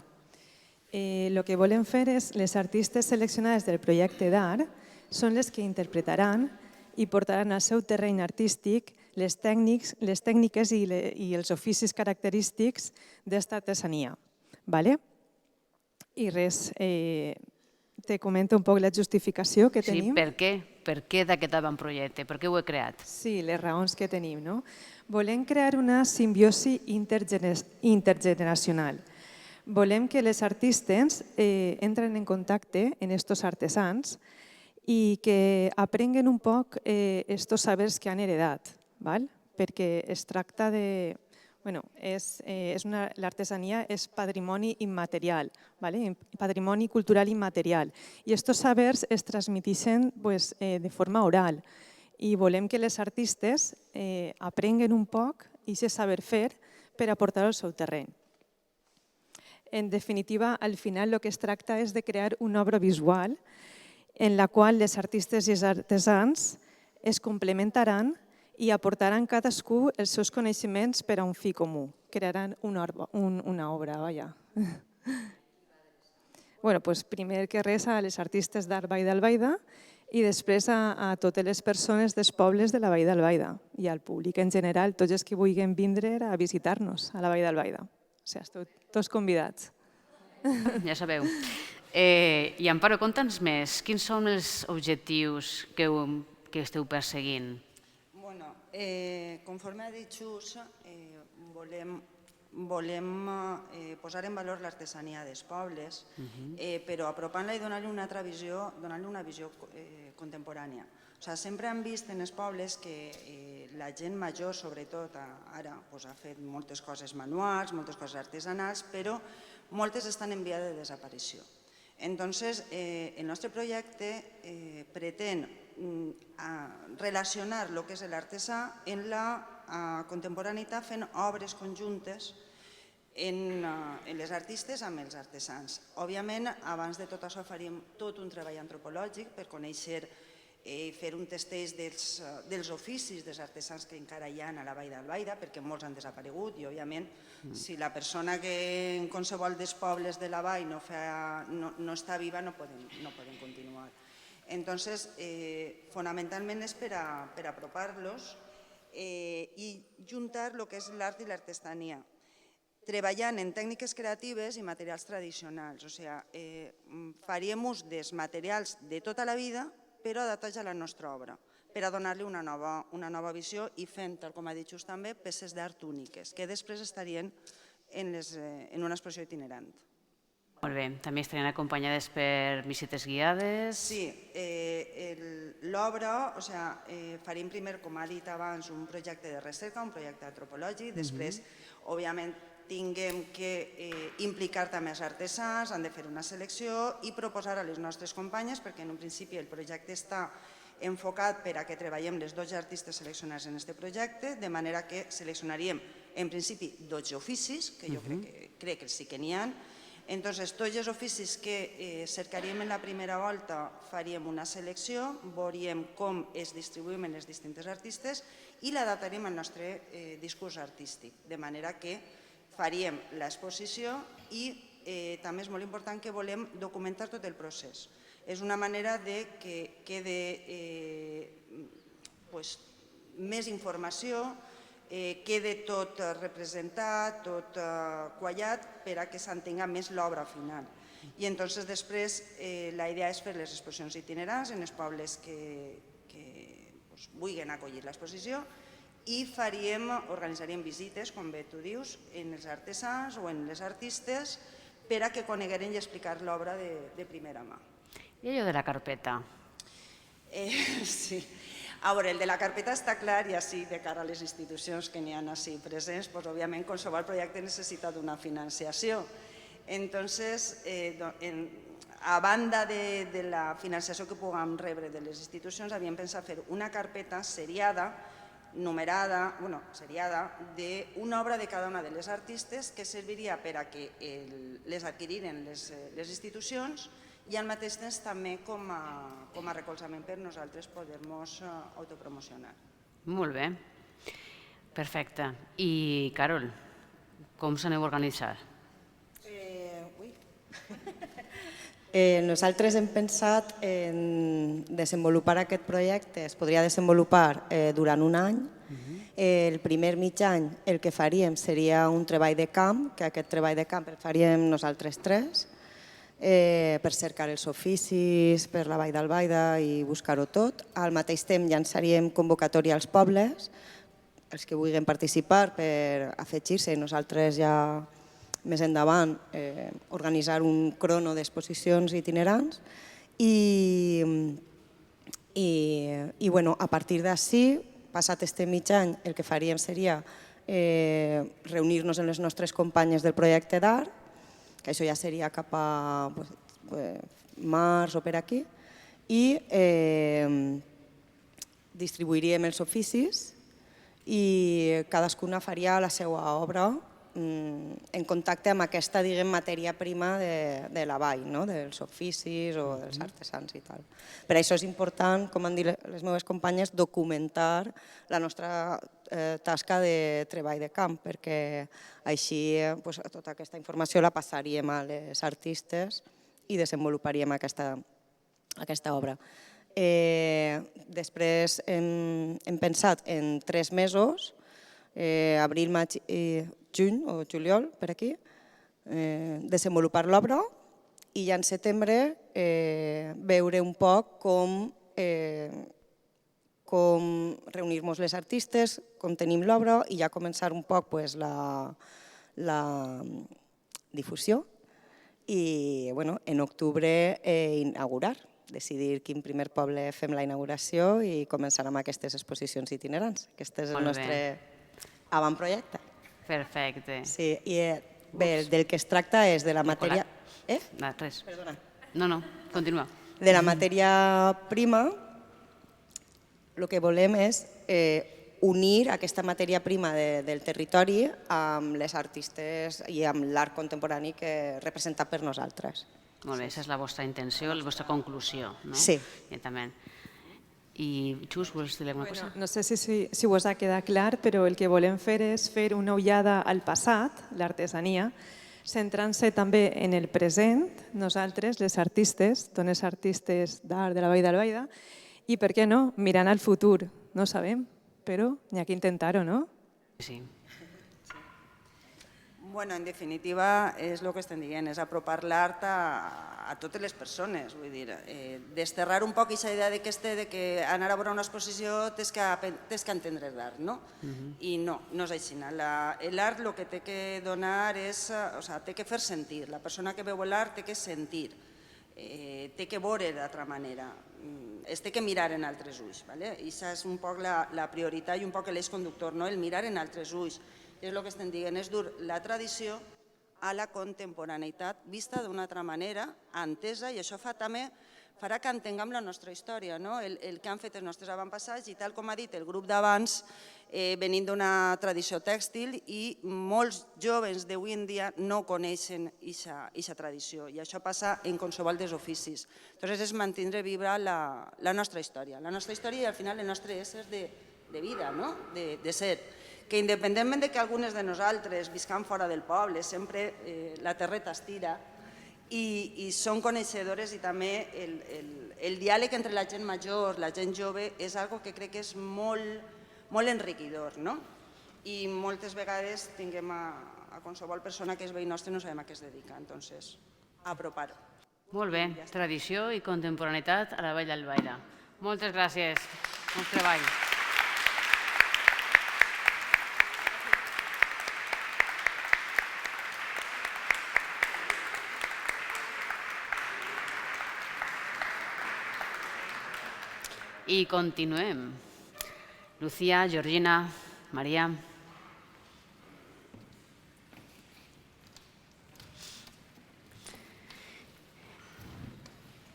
El que volem fer és, les artistes seleccionades del projecte d'art són les que interpretaran i portaran al seu terreny artístic les tècniques i els oficis característics d'esta artesania. I res, te comento un poc la justificació que tenim. Sí, per què? Per què d'aquest avantprojecte? Per què ho he creat? Sí, les raons que tenim. Volem crear una simbiosi intergeneracional. Volem que les artistes entren en contacte amb aquests artesans i que aprenguen un poc estos sabers que han heredat, perquè es tracta de... L'artesania és patrimoni immaterial, patrimoni cultural immaterial, i aquests sabers es transmeteixen de forma oral i volem que les artistes aprenguen un poc aquest saber fer per aportar-ho al seu terreny. En definitiva, al final el que es tracta és de crear una obra visual en la qual les artistes i els artesans es complementaran i aportaran cadascú els seus coneixements per a un fi comú. Crearan una obra. Primer que res a les artistes d'Art Vall d'Albaida i després a totes les persones dels pobles de la Vall d'Albaida i al públic en general, tots els que vulguin vindre a visitar-nos a la Vall d'Albaida. Esteu tots convidats. Ja sabeu. I Amparo, conta'ns més. Quins són els objectius que esteu perseguint? Conforme ha dit Xus, volem posar en valor l'artesania dels pobles, però apropant-la i donant-li una altra visió, donant-li una visió contemporània. Sempre hem vist en els pobles que la gent major, sobretot ara, ha fet moltes coses manuals, moltes coses artesanals, però moltes estan en via de desaparició. Entonces, el nostre projecte pretén relacionar el que és l'artesà en la contemporaneitat fent obres conjuntes en les artistes amb els artesans. Òbviament, abans de tot això faríem tot un treball antropològic per conèixer i fer un testeig dels oficis dels artesans que encara hi ha a la Vall d'Albaida, perquè molts han desaparegut i, òbviament, si la persona que en qualsevol dels pobles de la Vall no està viva no podem continuar. Entonces, fonamentalment és per apropar-los i juntar el que és l'art i l'artesania, treballant en tècniques creatives i materials tradicionals. O sigui, faríem ús dels materials de tota la vida, però adaptats a la nostra obra, per a donar-li una nova visió i fent, tal com ha dit Just també, peces d'art úniques, que després estarien en una exposició itinerant. Molt bé. També estarien acompanyades per visites guiades? Sí. L'obra, faríem primer, com ha dit abans, un projecte de recerca, un projecte antropològic, després, òbviament, tinguem que implicar també els artesans, han de fer una selecció i proposar a les nostres companyes, perquè en un principi el projecte està enfocat per a que treballem les 12 artistes seleccionats en aquest projecte, de manera que seleccionaríem en principi 12 oficis, que jo crec que sí que n'hi ha. Entonces, tots els oficis que cercaríem en la primera volta faríem una selecció, veuríem com es distribuïm en els distints artistes i l'adaptaríem al nostre discurs artístic, de manera que faríem l'exposició i també és molt important que volem documentar tot el procés. És una manera que quede més informació, quede tot representat, tot quallat, per a que s'entenga més l'obra final. I després la idea és fer les exposicions itinerants en els pobles que vulguin acollir l'exposició i organitzaríem visites, com bé tu dius, en els artesans o en les artistes per a que conegueren i explicar l'obra de primera mà. I allò de la carpeta? Sí. A veure, el de la carpeta està clar i així, de cara a les institucions que n'hi ha així presents, òbviament qualsevol projecte necessita d'una financiació. Entonces, a banda de la financiació que puguem rebre de les institucions, havíem pensat fer una carpeta seriada, numerada, d'una obra de cada una de les artistes que serviria per a que les adquiriren les institucions i al mateix temps també com a recolzament per nosaltres poder-nos autopromocionar. Molt bé. Perfecte. I, Carol, com s'aneu a organitzar? Nosaltres hem pensat en desenvolupar aquest projecte, es podria desenvolupar durant un any. El primer mig any el que faríem seria un treball de camp, que aquest treball de camp el faríem nosaltres tres, per cercar els oficis per la Vall d'Albaida i buscar-ho tot. Al mateix temps llançaríem convocatòria als pobles, els que vulguin participar per afegir-se. Nosaltres ja més endavant organitzar un crono d'exposicions itinerants i I a partir d'ací, passat este mig any, el que faríem seria reunir-nos amb les nostres companyes del projecte d'art, que això ja seria cap a març o per aquí, i distribuiríem els oficis i cadascuna faria la seva obra en contacte amb aquesta matèria prima de la vall, dels oficis o dels artesans i tal. Per això és important, com han dit les meves companyes, documentar la nostra tasca de treball de camp, perquè així tota aquesta informació la passaríem a les artistes i desenvoluparíem aquesta obra. Després hem pensat en 3 mesos, abril, maig i juny o juliol, per aquí, desenvolupar l'obra i ja en setembre veure un poc com reunir-nos les artistes, com tenim l'obra i ja començar un poc la difusió i en octubre inaugurar, decidir quin primer poble fem la inauguració i començar amb aquestes exposicions itinerants. Aquest és el nostre avantprojecte. Perfecte. Sí, i bé, del que es tracta és de la matèria... Res. Perdona. No, continua. De la matèria prima, el que volem és unir aquesta matèria prima del territori amb les artistes i amb l'art contemporani representat per nosaltres. Molt bé, aquesta és la vostra intenció, la vostra conclusió, no? Sí. I Xus, vols dir alguna cosa? No sé si us ha quedat clar, però el que volem fer és fer una ullada al passat, l'artesania, centrant-se també en el present, nosaltres, les artistes, dones artistes d'art de la Vall d'Albaida, i per què no, mirant al futur, no sabem, però n'hi ha que intentar-ho, no? Sí. Bueno, en definitiva, és el que estem dient, és apropar l'art a totes les persones, vull dir, desterrar un poc aquesta idea de que anar a veure una exposició tens que entendre l'art, no? I no és així. L'art el que té que donar és, té que fer sentir, la persona que veu l'art té que sentir, té que veure d'altra manera, es té que mirar en altres ulls, i aquesta és un poc la prioritat i un poc l'eix conductor, el mirar en altres ulls. És el que estem dient, és dur la tradició a la contemporaneïtat vista d'una altra manera, entesa, i això també farà que entenguem la nostra història, el que han fet els nostres avantpassats i tal com ha dit el grup d'abans, venint d'una tradició tèxtil i molts joves d'avui en dia no coneixen aquesta tradició i això passa en qualsevol dels oficis. Llavors és mantenir viva la nostra història i al final el nostre ésser de vida, de ser. Que independentment que algunes de nosaltres viscam fora del poble, sempre la terreta estira i són coneixedores i també el diàleg entre la gent major, la gent jove, és algo que crec que és molt enriquidor i moltes vegades tinguem a qualsevol persona que és veí nostre no sabem a què es dedica, entonces apropar-ho. Molt bé, tradició i contemporaneïtat a la Vall d'Albaida. Moltes gràcies, bon treball. I continuem. Lucía, Georgina, Maria.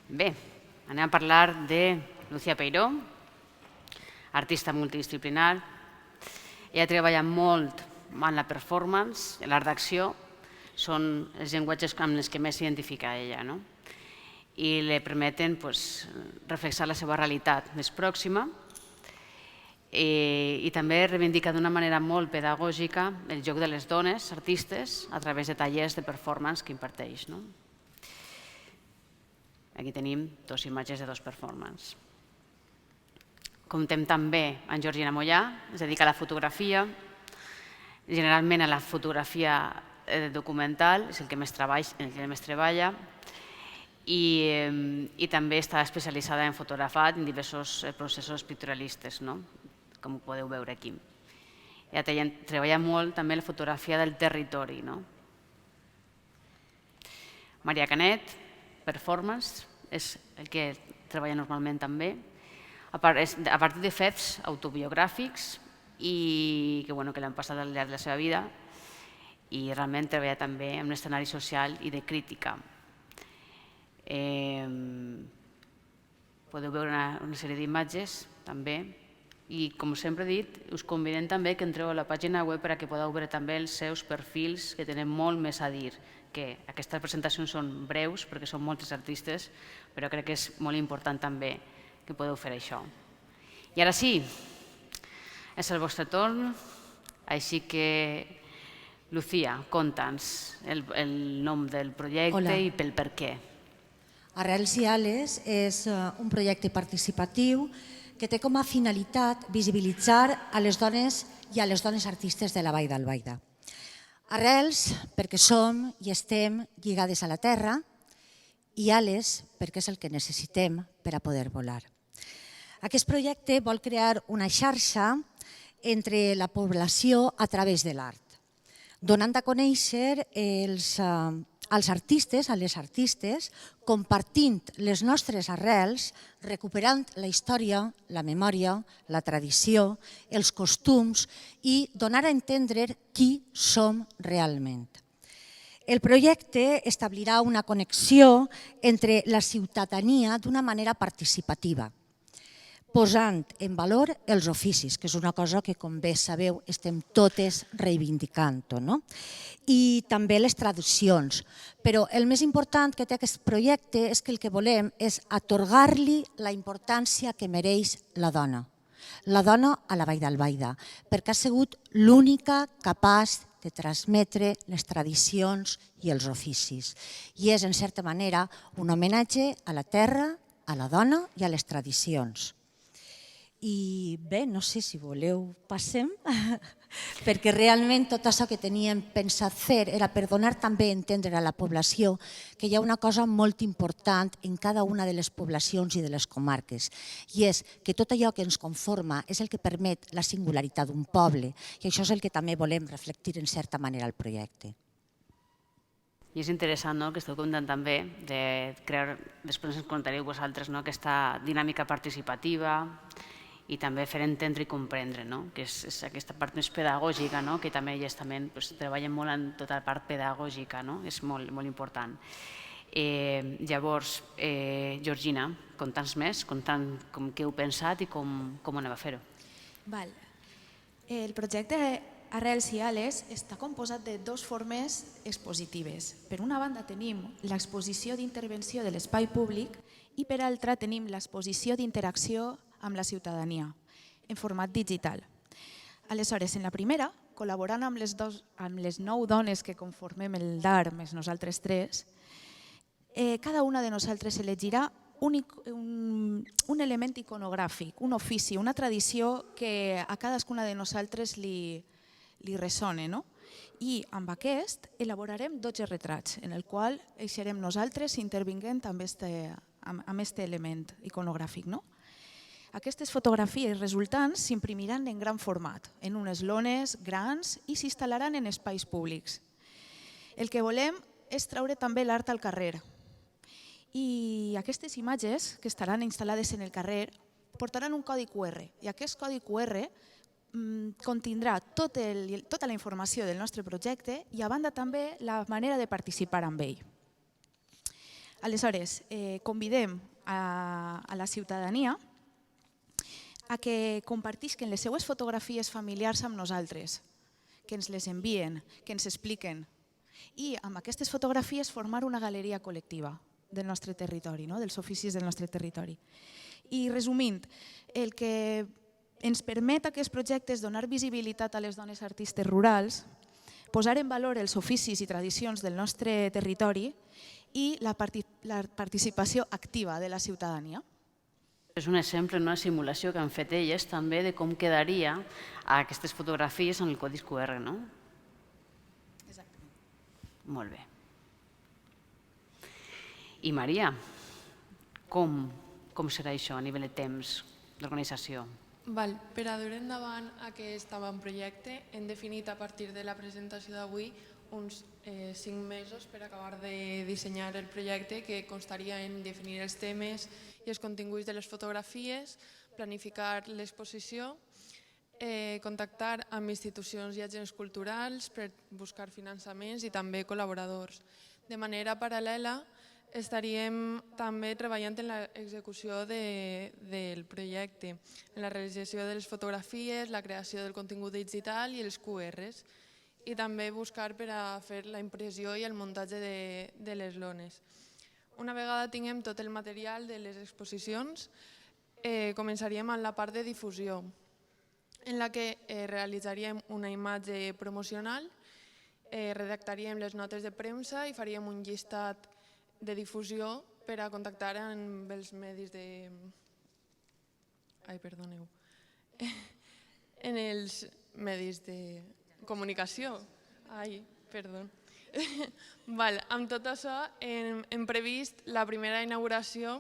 Bé, anem a parlar de Lucía Peiró, artista multidisciplinar. Ella treballa molt en la performance, l'art d'acció, són els llenguatges amb els que més s'identifica ella, no? I li permeten reflexar la seva realitat més pròxima i també reivindica d'una manera molt pedagògica el joc de les dones artistes a través de tallers de performance que imparteix. Aquí tenim 2 imatges de 2 performances. Comptem també amb Georgina Mollà, es dedica a la fotografia, generalment a la fotografia documental, és el que més treballa, i també està especialitzada en fotografat en diversos processos pictorialistes, com ho podeu veure aquí. Ella treballa molt també la fotografia del territori. Maria Canet, performance, és el que treballa normalment també. a partir de fets autobiogràfics i que l'han passat al llarg de la seva vida, i realment treballar també en un escenari social i de crítica. Podeu veure una sèrie d'imatges també, i com sempre he dit, us convidem també que entreu a la pàgina web perquè podeu veure també els seus perfils, que tenen molt més a dir, que aquestes presentacions són breus perquè són moltes artistes, però crec que és molt important també que podeu fer això. I ara sí, és el vostre torn, així que, Lucía, conta'ns el nom del projecte i pel per què. Arrels i Ales és un projecte participatiu que té com a finalitat visibilitzar a les dones i a les dones artistes de la Vall d'Albaida. Arrels, perquè som i estem lligades a la terra, i ales, perquè és el que necessitem per a poder volar. Aquest projecte vol crear una xarxa entre la població a través de l'art, donant a conèixer als artistes, a les artistes, compartint les nostres arrels, recuperant la història, la memòria, la tradició, els costums i donar a entendre qui som realment. El projecte establirà una connexió entre la ciutadania d'una manera participativa, posant en valor els oficis, que és una cosa que, com bé sabeu, estem totes reivindicant, i també les traduccions. Però el més important que té aquest projecte és que el que volem és atorgar-li la importància que mereix la dona a la Vall d'Albaida, perquè ha sigut l'única capaç de transmetre les tradicions i els oficis. I és, en certa manera, un homenatge a la terra, a la dona i a les tradicions. I bé, no sé si voleu, passem, perquè realment tot això que teníem pensat fer era per donar també a entendre a la població que hi ha una cosa molt important en cada una de les poblacions i de les comarques, i és que tot allò que ens conforma és el que permet la singularitat d'un poble, i això és el que també volem reflectir en certa manera al projecte. I és interessant que esteu contant també de crear, després ens contareu vosaltres, aquesta dinàmica participativa i també fer entendre i comprendre, que és aquesta part més pedagògica, que també ells també treballen molt en tota la part pedagògica, és molt important. Llavors, Georgina, conta'ns més, conta'ns què heu pensat i com aneu a fer-ho. El projecte Arrels i Ales està composat de dues formes expositives. Per una banda tenim l'exposició d'intervenció de l'espai públic i per altra tenim l'exposició d'interacció amb la ciutadania, en format digital. Aleshores, en la primera, col·laborant amb les 9 dones que conformem el DAR, més nosaltres 3, cada una de nosaltres elegirà un element iconogràfic, un ofici, una tradició que a cadascuna de nosaltres li ressona. I amb aquest elaborarem 12 retrats, en el qual serem nosaltres intervinguent amb aquest element iconogràfic. Aquestes fotografies resultants s'imprimiran en gran format, en unes lones grans i s'instal·laran en espais públics. El que volem és treure també l'art al carrer. I aquestes imatges que estaran instal·lades en el carrer portaran un codi QR i aquest codi QR contindrà tota la informació del nostre projecte i a banda també la manera de participar amb ell. Aleshores, convidem a la ciutadania a que compartisquen les seues fotografies familiars amb nosaltres, que ens les envien, que ens expliquen, i amb aquestes fotografies formar una galeria col·lectiva del nostre territori, dels oficis del nostre territori. I resumint, el que ens permet aquest projecte és donar visibilitat a les dones artistes rurals, posar en valor els oficis i tradicions del nostre territori i la participació activa de la ciutadania. És un exemple, una simulació que han fet elles també de com quedaria aquestes fotografies en el codi QR, no? Exactament. Molt bé. I Maria, com serà això a nivell de temps d'organització? Per a dur endavant aquest avantprojecte hem definit a partir de la presentació d'avui uns 5 mesos per acabar de dissenyar el projecte, que constaria en definir els temes i els continguts de les fotografies, planificar l'exposició, contactar amb institucions i agents culturals per buscar finançaments i també col·laboradors. De manera paral·lela, estaríem també treballant en l'execució del projecte, en la realització de les fotografies, la creació del contingut digital i els QRs, i també buscar per a fer la impressió i el muntatge de les lones. Una vegada tinguem tot el material de les exposicions, començaríem amb la part de difusió, en la que realitzaríem una imatge promocional, redactaríem les notes de premsa i faríem un llistat de difusió per a contactar amb els medis de... Ai, perdoneu. En els medis de comunicació. Ai, perdó. Amb tot això hem previst la primera inauguració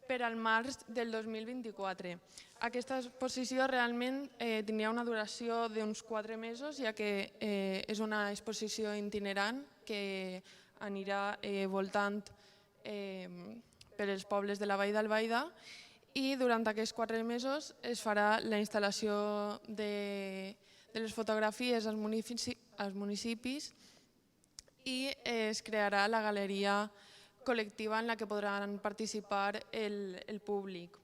per al març del 2024. Aquesta exposició realment tindria una duració d'uns 4 mesos, ja que és una exposició itinerant que anirà voltant per als pobles de la Vall d'Albaida, i durant aquests 4 mesos es farà la instal·lació de les fotografies als municipis i es crearà la galeria col·lectiva en la que podran participar el públic.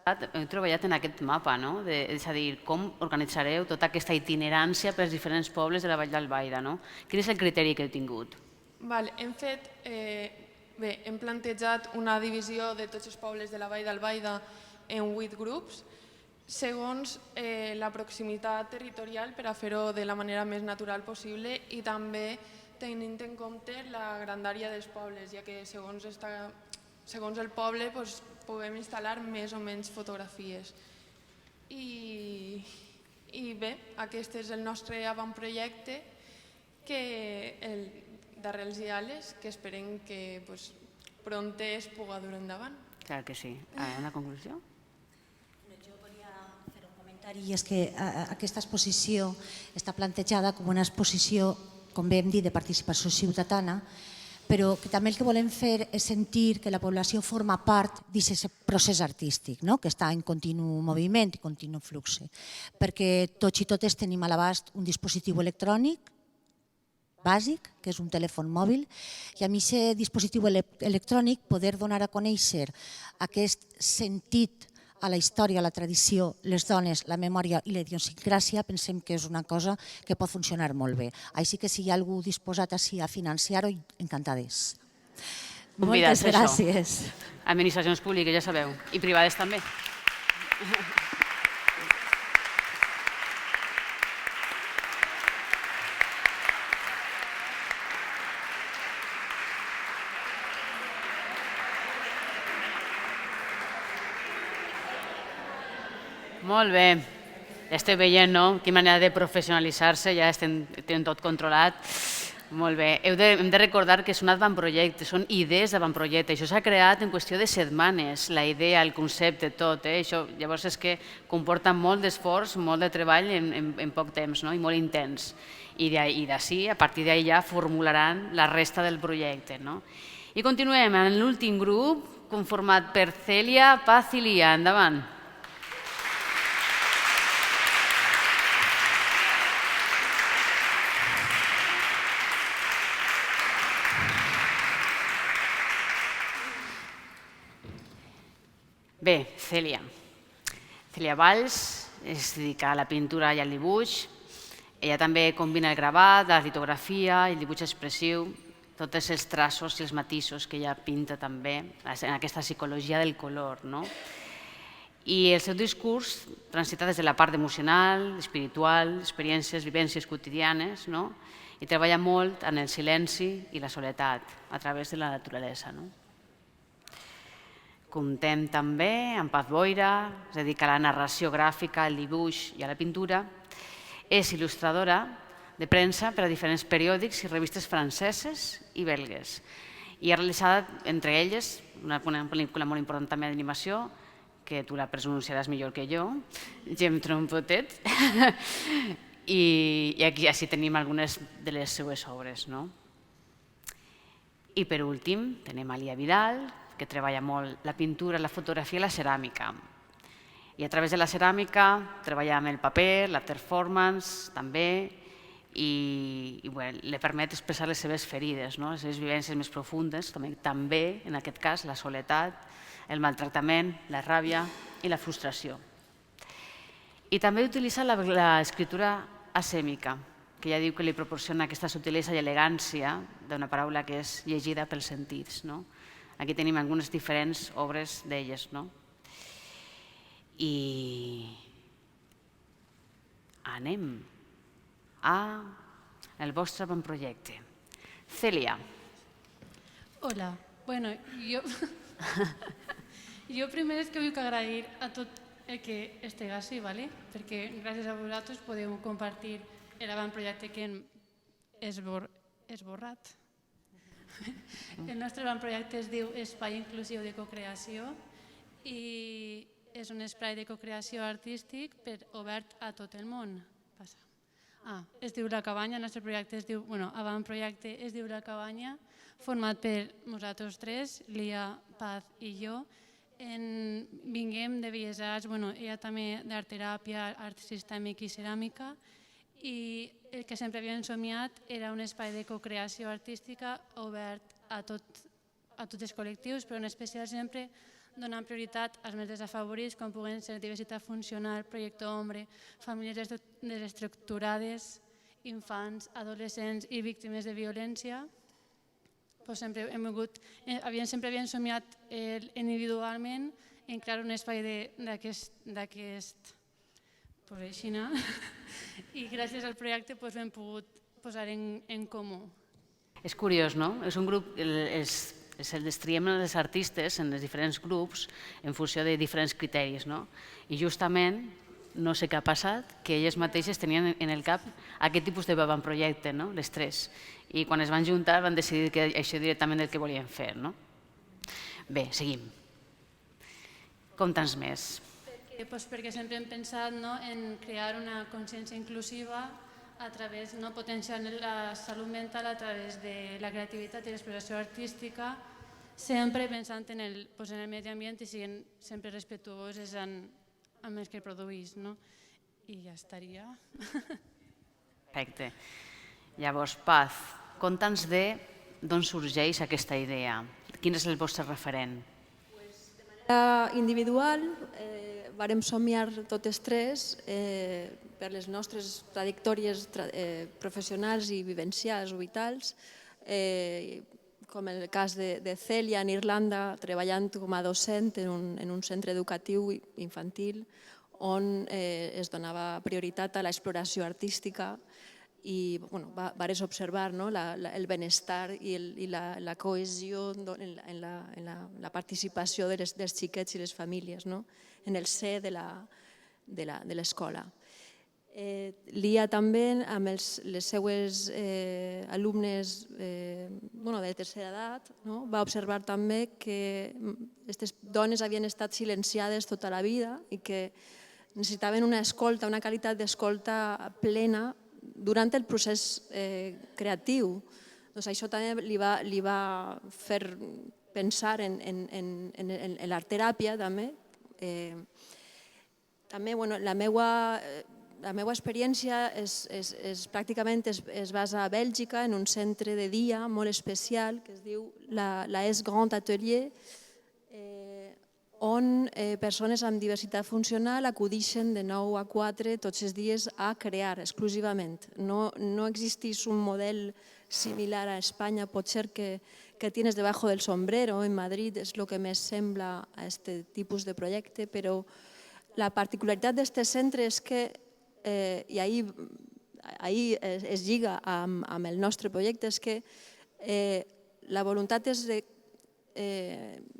Heu treballat en aquest mapa, no? És a dir, com organitzareu tota aquesta itinerància pels diferents pobles de la Vall d'Albaida, no? Quin és el criteri que heu tingut? Hem plantejat una divisió de tots els pobles de la Vall d'Albaida en 8 grups, segons la proximitat territorial, per a fer-ho de la manera més natural possible, i també tenint en compte la grandària dels pobles, ja que segons el poble puguem instal·lar més o menys fotografies. I bé, aquest és el nostre avantprojecte, el d'Arrels i Ales, que esperem que pront es pugui dur endavant. Clar que sí. Una conclusió? Jo volia fer un comentari, i és que aquesta exposició està plantejada com una exposició, com bé hem dit, de participació ciutadana, però que també el que volem fer és sentir que la població forma part d'aquest procés artístic, que està en continu moviment i continu flux, perquè tots i totes tenim a l'abast un dispositiu electrònic bàsic, que és un telèfon mòbil, i amb aquest dispositiu electrònic poder donar a conèixer aquest sentit a la història, a la tradició, les dones, la memòria i la idiosincràsia, pensem que és una cosa que pot funcionar molt bé. Així que si hi ha algú disposat a financiar-ho, encantades. Moltes gràcies. Administracions públiques, ja sabeu, i privades també. Molt bé. Ja estem veient, no? Quina manera de professionalitzar-se, ja tenen tot controlat. Molt bé. Hem de recordar que és un avantprojecte, són idees d'avantprojecte. Això s'ha creat en qüestió de setmanes, la idea, el concepte, tot. Llavors és que comporta molt d'esforç, molt de treball en poc temps, i molt intens. I d'ací, a partir d'ahir ja formularan la resta del projecte. I continuem en l'últim grup, conformat per Cèlia, Paz i Lía. Endavant. Bé, Cèlia. Cèlia Valls es dedica a la pintura i al dibuix. Ella també combina el gravat, la litografia, el dibuix expressiu, tots els traços i els matisos que ella pinta també, en aquesta psicologia del color. I el seu discurs transita des de la part emocional, espiritual, experiències, vivències quotidianes, i treballa molt en el silenci i la soledat, a través de la naturalesa. Comptem també amb Paz Boira, es dedica a la narració gràfica, al dibuix i a la pintura. És il·lustradora de premsa per a diferents periòdics i revistes franceses i belgues. I ha realitzat, entre elles, una pel·lícula molt important també d'animació, que tu la pronunciaràs millor que jo, Jem Trompetet, I aquí així tenim algunes de les seues obres. I per últim tenim Alia Vidal, que treballa molt la pintura, la fotografia i la ceràmica. I a través de la ceràmica treballa amb el paper, la performance també, i li permet expressar les seves ferides, les seves vivències més profundes, també, en aquest cas, la soledat, el maltractament, la ràbia i la frustració. I també utilitza l'escriptura asèmica, que ja diu que li proporciona aquesta sutilesa i elegància d'una paraula que és llegida pels sentits. Aquí tenim algunes diferents obres d'elles. I anem al vostre avantprojecte. Cèlia. Hola. Bueno, jo primer és que vull agrair a tot el que estigueu així, perquè gràcies a vosaltres podeu compartir l'avantprojecte que hem esborrat. El nostre avantprojecte es diu Espai Inclusiu de Cocreació i és un espai de cocreació artístic obert a tot el món. Es diu La Cabanya, el nostre projecte es diu, avantprojecte es diu La Cabanya, format per nosaltres tres, Lia, Paz i jo. Vinguem de Belles Arts, ella també d'art teràpia, art sistèmic i ceràmica, i el que sempre havíem somiat era un espai de cocreació artística obert a tots els col·lectius, però en especial sempre donant prioritat als més desafavorits, com puguen ser diversitat funcional, projecte Ombre, famílies desestructurades, infants, adolescents i víctimes de violència. Sempre havíem somiat individualment en crear un espai d'aquest i gràcies al projecte hem pogut posar en comú. És curiós, no? És un grup, els triem els artistes en els diferents grups en funció de diferents criteris, no? I justament, no sé què ha passat, que elles mateixes tenien en el cap aquest tipus d'avantprojecte, les tres. I quan es van juntar van decidir que això directament el que volien fer, no? Bé, seguim. Conta'ns més. Perquè sempre hem pensat en crear una consciència inclusiva a través, potenciant la salut mental a través de la creativitat i l'expressió artística, sempre pensant en el medi ambient i siguent sempre respectuoses amb els que produís. I ja estaria. Perfecte. Llavors, Paz, conta'ns d'on sorgeix aquesta idea. Quin és el vostre referent? De manera individual, vàrem somiar totes tres per les nostres trajectòries professionals i vivencials o vitals, com el cas de Cèlia en Irlanda, treballant com a docent en un centre educatiu infantil on es donava prioritat a l'exploració artística i vares observar el benestar i la cohesió en la participació dels xiquets i les famílies en el ser de l'escola. Lia també, amb les seues alumnes de tercera edat, va observar també que aquestes dones havien estat silenciades tota la vida i que necessitaven una escolta, una qualitat d'escolta plena durant el procés creatiu. Això també li va fer pensar en l'art teràpia. També la meva experiència pràcticament es basa a Bèlgica en un centre de dia molt especial que es diu l'Es Grand Atelier, on persones amb diversitat funcional acudeixen de 9 a 4 tots els dies a crear exclusivament. No existeix un model similar a Espanya, potser que tienes debajo del sombrero en Madrid, és el que més sembla a aquest tipus de projecte, però la particularitat d'aquest centre és que, i ahir es lliga amb el nostre projecte, és que la voluntat és de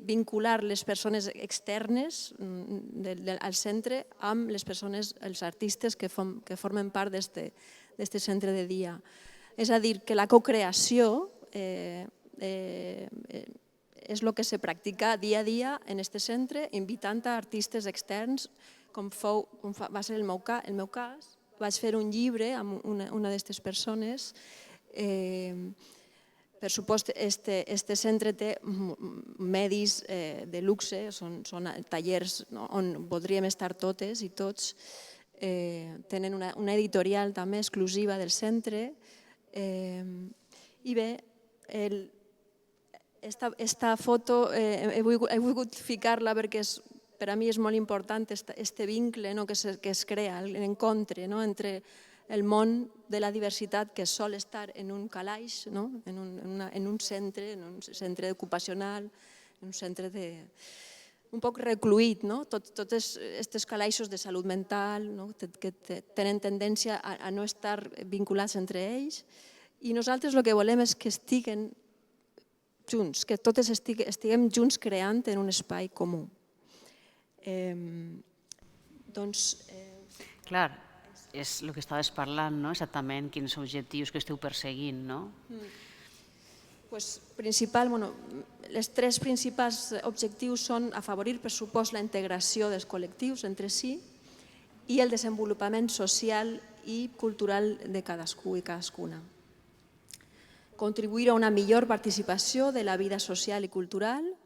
vincular les persones externes al centre amb les persones, els artistes que formen part d'aquest centre de dia. És a dir, que la cocreació és el que se practica dia a dia en aquest centre, invitant a artistes externs, com va ser el meu cas, vaig fer un llibre amb una d'aquestes persones. Per supost, este centre té medis de luxe, són tallers on voldríem estar totes i tots. Tenen una editorial també exclusiva del centre. I bé, esta foto he volgut ficar-la perquè per a mi és molt important este vincle que es crea, l'encontre entre el món de la diversitat que sol estar en un calaix, en un centre ocupacional, en un centre un poc recluït, tots aquests calaixos de salut mental que tenen tendència a no estar vinculats entre ells, i nosaltres el que volem és que estiguen junts, que totes estiguem junts creant en un espai comú. Clar, és el que estaves parlant, exactament quins objectius que esteu perseguint, no? Els tres principals objectius són afavorir, per supost, la integració dels col·lectius entre si i el desenvolupament social i cultural de cadascú i cadascuna. Contribuir a una millor participació de la vida social i cultural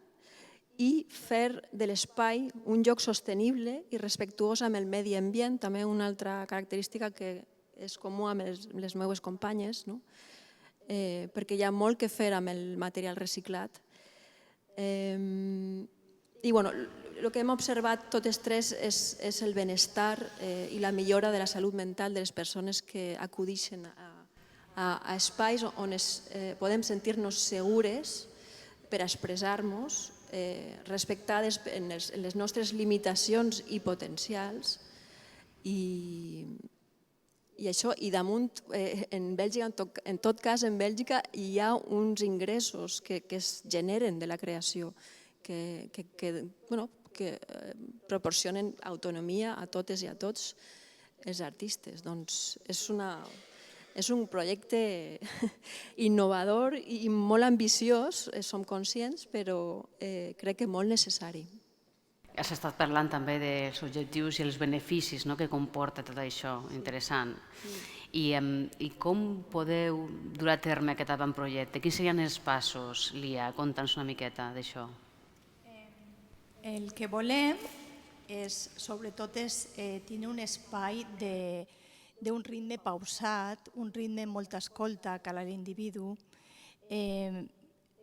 i fer de l'espai un lloc sostenible i respectuós amb el medi ambient, també una altra característica que és comú amb les meves companyes, perquè hi ha molt que fer amb el material reciclat. I el que hem observat totes tres és el benestar i la millora de la salut mental de les persones que acudixen a espais on podem sentir-nos segures per expressar-nos, respectades en les nostres limitacions i potencials, i això, i damunt, en Bèlgica, en tot cas en Bèlgica hi ha uns ingressos que es generen de la creació, que proporcionen autonomia a totes i a tots els artistes. Doncs és un projecte innovador i molt ambiciós, som conscients, però crec que molt necessari. Has estat parlant també dels objectius i els beneficis que comporta tot això, interessant. I com podeu dur a terme aquest avantprojecte? Quins serien els passos, Lia? Conta'ns una miqueta d'això. El que volem és, sobretot, tenir un espai d'un ritme pausat, un ritme amb molta escolta a l'individu,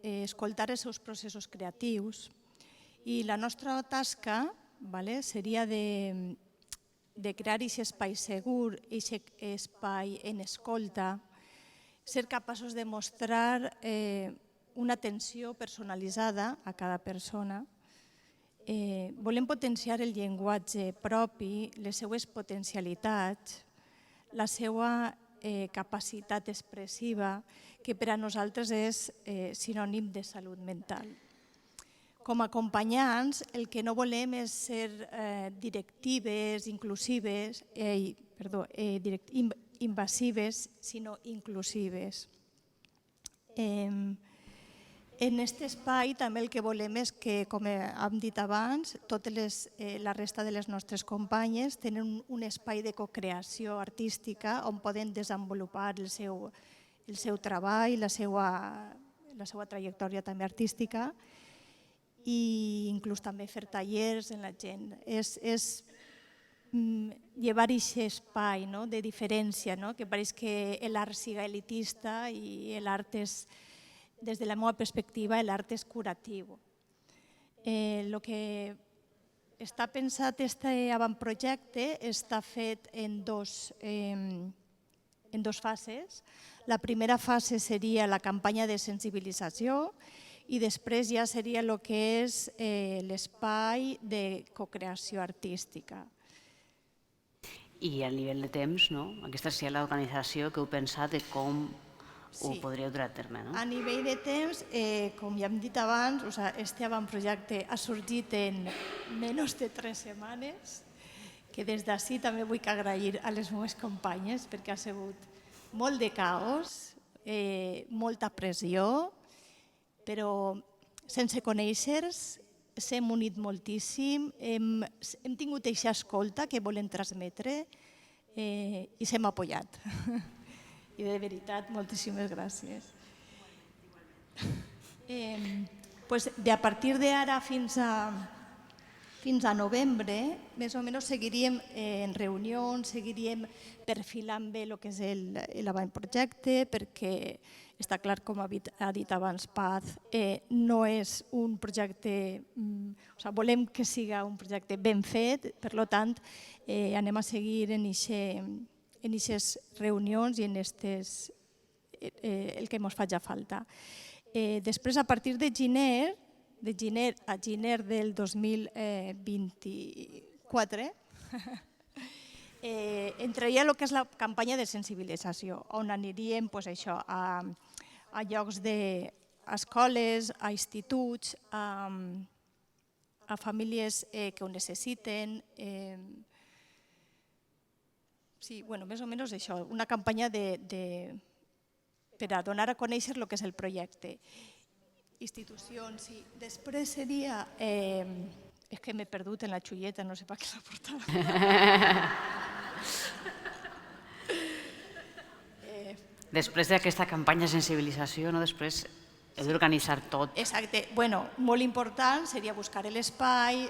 escoltar els seus processos creatius, i la nostra tasca seria de crear aquest espai segur, aquest espai en escolta, ser capaços de mostrar una atenció personalitzada a cada persona. Volem potenciar el llenguatge propi, les seues potencialitats, la seva capacitat expressiva, que per a nosaltres és sinònim de salut mental. Com a acompanyants, el que no volem és ser directives, invasives, sinó inclusives. En aquest espai també el que volem és que, com hem dit abans, la resta de les nostres companyes tenen un espai de cocreació artística on poden desenvolupar el seu treball, la seva trajectòria també artística, i inclús també fer tallers en la gent. És llevar aquest espai de diferència, que pareix que l'art siga elitista i l'art és, des de la meva perspectiva, l'art és curatiu. El que està pensat, aquest avantprojecte, està fet en dos fases. La primera fase seria la campanya de sensibilització i després ja seria el que és l'espai de cocreació artística. I a nivell de temps, aquesta seria l'organització que heu pensat de com ho podríeu dur a terme. A nivell de temps, com ja hem dit abans, aquest avantprojecte ha sorgit en menys de 3 setmanes, que des d'ací també vull agrair a les meves companyes perquè ha sigut molt de caos, molta pressió, però sense conèixer-nos s'hem unit moltíssim, hem tingut aquesta escolta que volem transmetre, i s'hem apoyat. I de veritat, moltíssimes gràcies. A partir d'ara fins a novembre, més o menys seguiríem en reunions, seguiríem perfilant bé el que és l'avantprojecte, perquè està clar, com ha dit abans Paz, no és un projecte, volem que siga un projecte ben fet, per tant, anem a seguir en aquestes reunions i en el que ens faci falta. Després, a partir de gener a gener del 2024, entraria el que és la campanya de sensibilització, on aniríem a llocs d'escoles, a instituts, a famílies que ho necessiten. Sí, més o menys això, una campanya per a donar a conèixer el que és el projecte. Institucions, sí. Després seria... És que m'he perdut en la xulleta, no sé per què la portava. Després d'aquesta campanya de sensibilització, després heu d'organitzar tot. Exacte. Molt important seria buscar l'espai,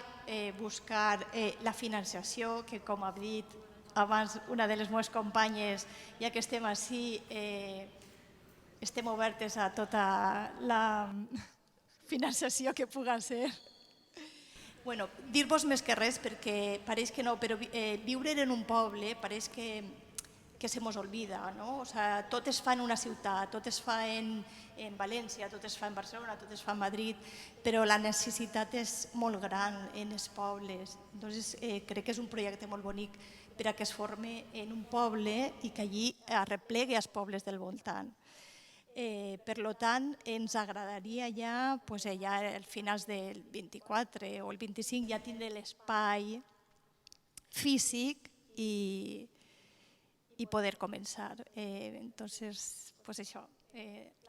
buscar la financiació, que com ha dit abans una de les meves companyes, ja que estem així, estem obertes a tota la financiació que pugui ser. Dir-vos més que res, perquè pareix que no, però viure en un poble pareix que se mos oblida. Tot es fa en una ciutat, tot es fa en València, tot es fa en Barcelona, tot es fa en Madrid, però la necessitat és molt gran en els pobles. Llavors crec que és un projecte molt bonic per a que es formi en un poble i que allí arreplegui els pobles del voltant. Per tant, ens agradaria ja al finals del 24 o el 25 ja tindre l'espai físic i poder començar. Entonces, això,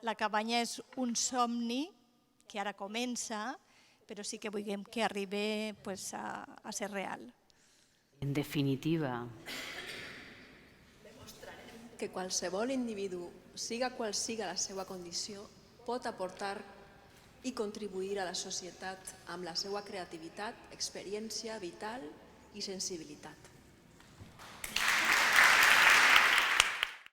la cabanya és un somni que ara comença, però sí que vulguem que arribi a ser real. En definitiva, que qualsevol individu, siga qual siga la seva condició, pot aportar i contribuir a la societat amb la seva creativitat, experiència vital i sensibilitat.